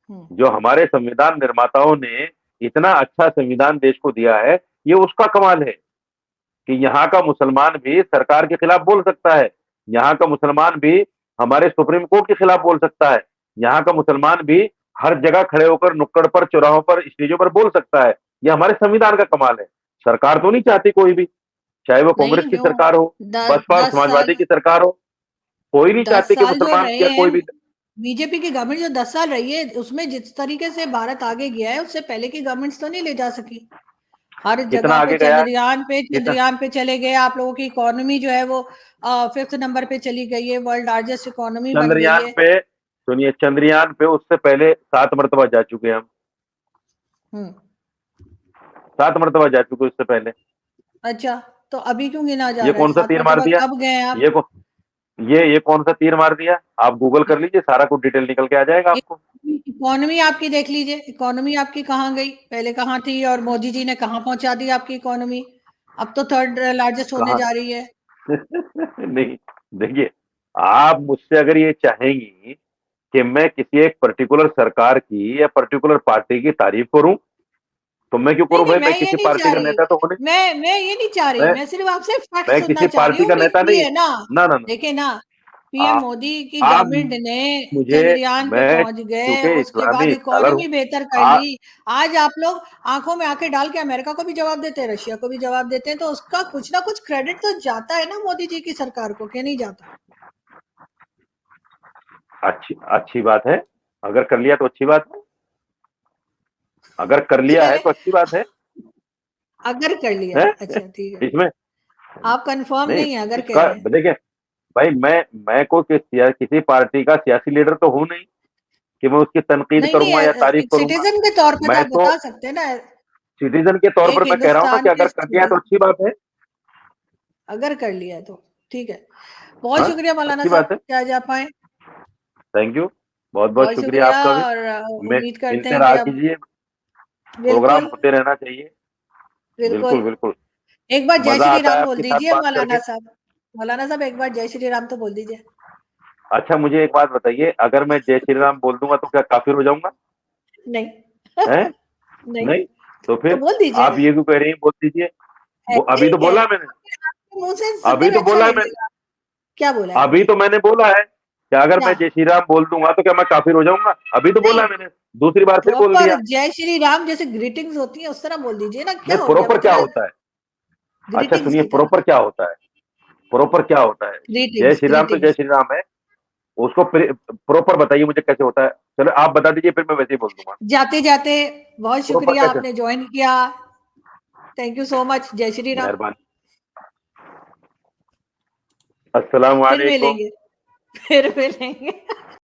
Speaker 1: हम्म।
Speaker 2: जो हमारे संविधान निर्माताओं ने इतना अच्छा संविधान देश को दिया है, ये उसका कमाल है कि यहाँ का मुसलमान भी सरकार के खिलाफ बोल सकता है। यहाँ का मुसलमान भी हमारे सुप्रीम कोर्ट के खिलाफ बोल सकता है। यहाँ का मुसलमान भी हर जगह खड़े होकर नुक्कड़ पर, चौराहों पर, स्टेजों पर बोल सकता है। ये हमारे संविधान का कमाल है। सरकार तो नहीं चाहती कोई भी, चाहे वो कांग्रेस
Speaker 1: नहीं,
Speaker 2: की
Speaker 1: जो
Speaker 2: सरकार हो,
Speaker 1: दस
Speaker 2: बसपा और
Speaker 1: दस
Speaker 2: समाजवादी
Speaker 1: साल
Speaker 2: की सरकार हो, कोई नहीं
Speaker 1: दस
Speaker 2: चाहती कि
Speaker 1: साल जो
Speaker 2: मुसलमान
Speaker 1: रहे
Speaker 2: या
Speaker 1: हैं,
Speaker 2: कोई भी।
Speaker 1: बीजेपी की गवर्नमेंट जो 10 साल रही है, उसमें जिस तरीके से भारत आगे गया है, उससे पहले की गवर्नमेंट्स तो नहीं ले जा सकी। हर
Speaker 2: कितना
Speaker 1: जगह पे
Speaker 2: आगे गया है? कितना
Speaker 1: चंद्रयान पे चले गए। आप लोगों की इकोनॉमी जो है वो 5th नंबर पे चली गई है, वर्ल्ड लार्जेस्ट इकोनॉमी बन गई
Speaker 2: चंद्रयान
Speaker 1: है।
Speaker 2: पे सुनिए, चंद्रयान पे उससे पहले 7 मरतबा जा चुके हैं हम।
Speaker 1: हम्म।
Speaker 2: 7 मरतबा जा चुके उससे पहले।
Speaker 1: अच्छा, तो अभी क्यों गिना जा
Speaker 2: ये
Speaker 1: रहा है?
Speaker 2: कौन सा
Speaker 1: 7
Speaker 2: तीर मार
Speaker 1: मरतबा
Speaker 2: दिया?
Speaker 1: कब गए हैं आप?
Speaker 2: ये को ये कौन सा तीर मार दिया? आप गूगल कर लीजिए, सारा कुछ डिटेल निकल के आ जाएगा आपको।
Speaker 1: इकोनॉमी आपकी देख लीजिए, इकोनॉमी आपकी कहाँ गई, पहले कहाँ थी, और मोदी जी ने कहाँ पहुंचा दी आपकी इकोनॉमी। अब तो 3rd लार्जेस्ट होने
Speaker 2: कहा
Speaker 1: जा रही है।
Speaker 2: नहीं, देखिए, आप मुझसे अगर ये चाहेंगी कि मैं किसी एक पर्टिकुलर सरकार की या पर्टिकुलर पार्टी की तारीफ करूं, तो मैं क्यों
Speaker 1: नहीं
Speaker 2: करूं
Speaker 1: नहीं,
Speaker 2: भाई?
Speaker 1: मैं
Speaker 2: मैं
Speaker 1: ये
Speaker 2: किसी
Speaker 1: नहीं
Speaker 2: पार्टी
Speaker 1: चाह
Speaker 2: का
Speaker 1: रही।
Speaker 2: नेता तो हूं नहीं।
Speaker 1: मैं ये नहीं चाह रही,
Speaker 2: मैं
Speaker 1: मैं सिर्फ आपसे फैक्ट
Speaker 2: मैं
Speaker 1: सुनना
Speaker 2: किसी
Speaker 1: चाह रही
Speaker 2: पार्टी
Speaker 1: हूँ
Speaker 2: का
Speaker 1: कि
Speaker 2: नेता नहीं
Speaker 1: ये
Speaker 2: हूं।
Speaker 1: है ना।
Speaker 2: ना ना ना।
Speaker 1: देखिए ना, पीएम मोदी की
Speaker 2: आप
Speaker 1: गवर्नमेंट ने
Speaker 2: मुझे
Speaker 1: चंद्रयान पे
Speaker 2: मैं
Speaker 1: पहुंच गए,
Speaker 2: क्योंकि
Speaker 1: उसके बाद
Speaker 2: इस्लामी स्कॉलर
Speaker 1: इकोनॉमी
Speaker 2: हूँ
Speaker 1: बेहतर कर
Speaker 2: आ,
Speaker 1: ली। आज आप लोग आंखों में आंखें डाल के अमेरिका को भी जवाब देते हैं, रशिया को भी जवाब देते हैं, तो उसका कुछ ना कुछ क्रेडिट तो जाता है ना मोदी जी की सरकार को, क्या नहीं जाता?
Speaker 2: अच्छी बात है, अगर कर लिया तो अच्छी बात है, अगर कर लिया है तो अच्छी बात है।
Speaker 1: अगर कर लिया है, अच्छा ठीक है,
Speaker 2: इसमें
Speaker 1: आप कंफर्म
Speaker 2: नहीं,
Speaker 1: नहीं है, अगर कह
Speaker 2: इसका
Speaker 1: रहे हैं।
Speaker 2: देखिए भाई, मैं कोई किसी पार्टी का सियासी लीडर तो हूं नहीं कि मैं उसकी तनकीद
Speaker 1: नहीं नहीं,
Speaker 2: करूंगा या तारीफ
Speaker 1: एक
Speaker 2: करूंगा।
Speaker 1: सिटीजन के तौर पे तो
Speaker 2: मैं
Speaker 1: आप
Speaker 2: तो
Speaker 1: बता सकते हैं ना,
Speaker 2: सिटीजन के तौर
Speaker 1: एक
Speaker 2: पर मैं कह रहा हूं ना
Speaker 1: हिंदुस्तान
Speaker 2: कि
Speaker 1: के
Speaker 2: अगर कर लिया है तो अच्छी बात है।
Speaker 1: अगर कर लिया है तो ठीक है। बहुत
Speaker 2: हाँ,
Speaker 1: शुक्रिया मौलाना
Speaker 2: अच्छी
Speaker 1: साहब
Speaker 2: बात है।
Speaker 1: कि आज आप आए।
Speaker 2: थैंक यू, बहुत बहुत
Speaker 1: बहुत
Speaker 2: शुक्रिया
Speaker 1: शुक्रिया,
Speaker 2: आपका भी।
Speaker 1: और
Speaker 2: मैं
Speaker 1: उम्मीद करते
Speaker 2: मिलते
Speaker 1: हैं कि
Speaker 2: रहा
Speaker 1: अब
Speaker 2: कीजिए, प्रोग्राम
Speaker 1: बिल्कुल
Speaker 2: होते रहना चाहिए।
Speaker 1: बिल्कुल।
Speaker 2: बिल्कुल बिल्कुल,
Speaker 1: एक बार जय
Speaker 2: मजा
Speaker 1: श्री
Speaker 2: आता है
Speaker 1: राम बोल
Speaker 2: आपके साथ
Speaker 1: दीजिए
Speaker 2: बात
Speaker 1: मौलाना
Speaker 2: करके।
Speaker 1: साहब। मौलाना साहब एक बार जय श्री राम तो बोल दीजिए।
Speaker 2: अच्छा, मुझे एक बात बताइए, अगर मैं जय श्री राम बोल दूंगा तो क्या काफिर हो जाऊंगा?
Speaker 1: नहीं
Speaker 2: हैं?
Speaker 1: नहीं,
Speaker 2: नहीं, तो
Speaker 1: तो
Speaker 2: फिर
Speaker 1: बोल दीजिए
Speaker 2: आप
Speaker 1: ना,
Speaker 2: ये क्यों कह रही हैं? बोल दीजिए।
Speaker 1: ऐसे
Speaker 2: अभी
Speaker 1: ही
Speaker 2: तो
Speaker 1: कह,
Speaker 2: बोला मैंने,
Speaker 1: आपके मुंह से
Speaker 2: अभी
Speaker 1: सुनने में
Speaker 2: तो
Speaker 1: अच्छा
Speaker 2: बोला है मैंने,
Speaker 1: लगेगा। क्या बोला है
Speaker 2: अभी
Speaker 1: आपने?
Speaker 2: तो मैंने बोला है कि अगर
Speaker 1: क्या?
Speaker 2: मैं जय श्री राम बोल दूंगा तो क्या मैं काफिर हो जाऊंगा? अभी तो बोला
Speaker 1: नहीं,
Speaker 2: है मैंने, दूसरी बार फिर बोल
Speaker 1: प्रॉपर
Speaker 2: दिया।
Speaker 1: जय श्री राम जैसे ग्रीटिंग्स होती है उस तरह बोल दीजिए ना, क्या
Speaker 2: नहीं,
Speaker 1: हो गया,
Speaker 2: प्रॉपर
Speaker 1: मैं
Speaker 2: क्या
Speaker 1: थोड़ा
Speaker 2: होता है? अच्छा
Speaker 1: ग्रीटिंग्स
Speaker 2: सुनिए,
Speaker 1: की तरह।
Speaker 2: प्रॉपर क्या होता है? प्रॉपर क्या होता है? जय
Speaker 1: ग्रीटिंग्स
Speaker 2: श्री राम तो जय
Speaker 1: ग्रीटिंग्स।
Speaker 2: श्री राम है, उसको प्रॉपर बताइए मुझे कैसे होता है। चलो आप बता दीजिए, फिर मैं वैसे ही बोल दूंगा।
Speaker 1: जाते जाते बहुत
Speaker 2: प्रॉपर
Speaker 1: शुक्रिया,
Speaker 2: कैसे?
Speaker 1: आपने ज्वाइन किया। Thank you so much. जय श्री राम।
Speaker 2: मेहरबानी। अस्सलाम
Speaker 1: फिर
Speaker 2: वालेकुम।
Speaker 1: मिलेंगे, फिर मिलेंगे।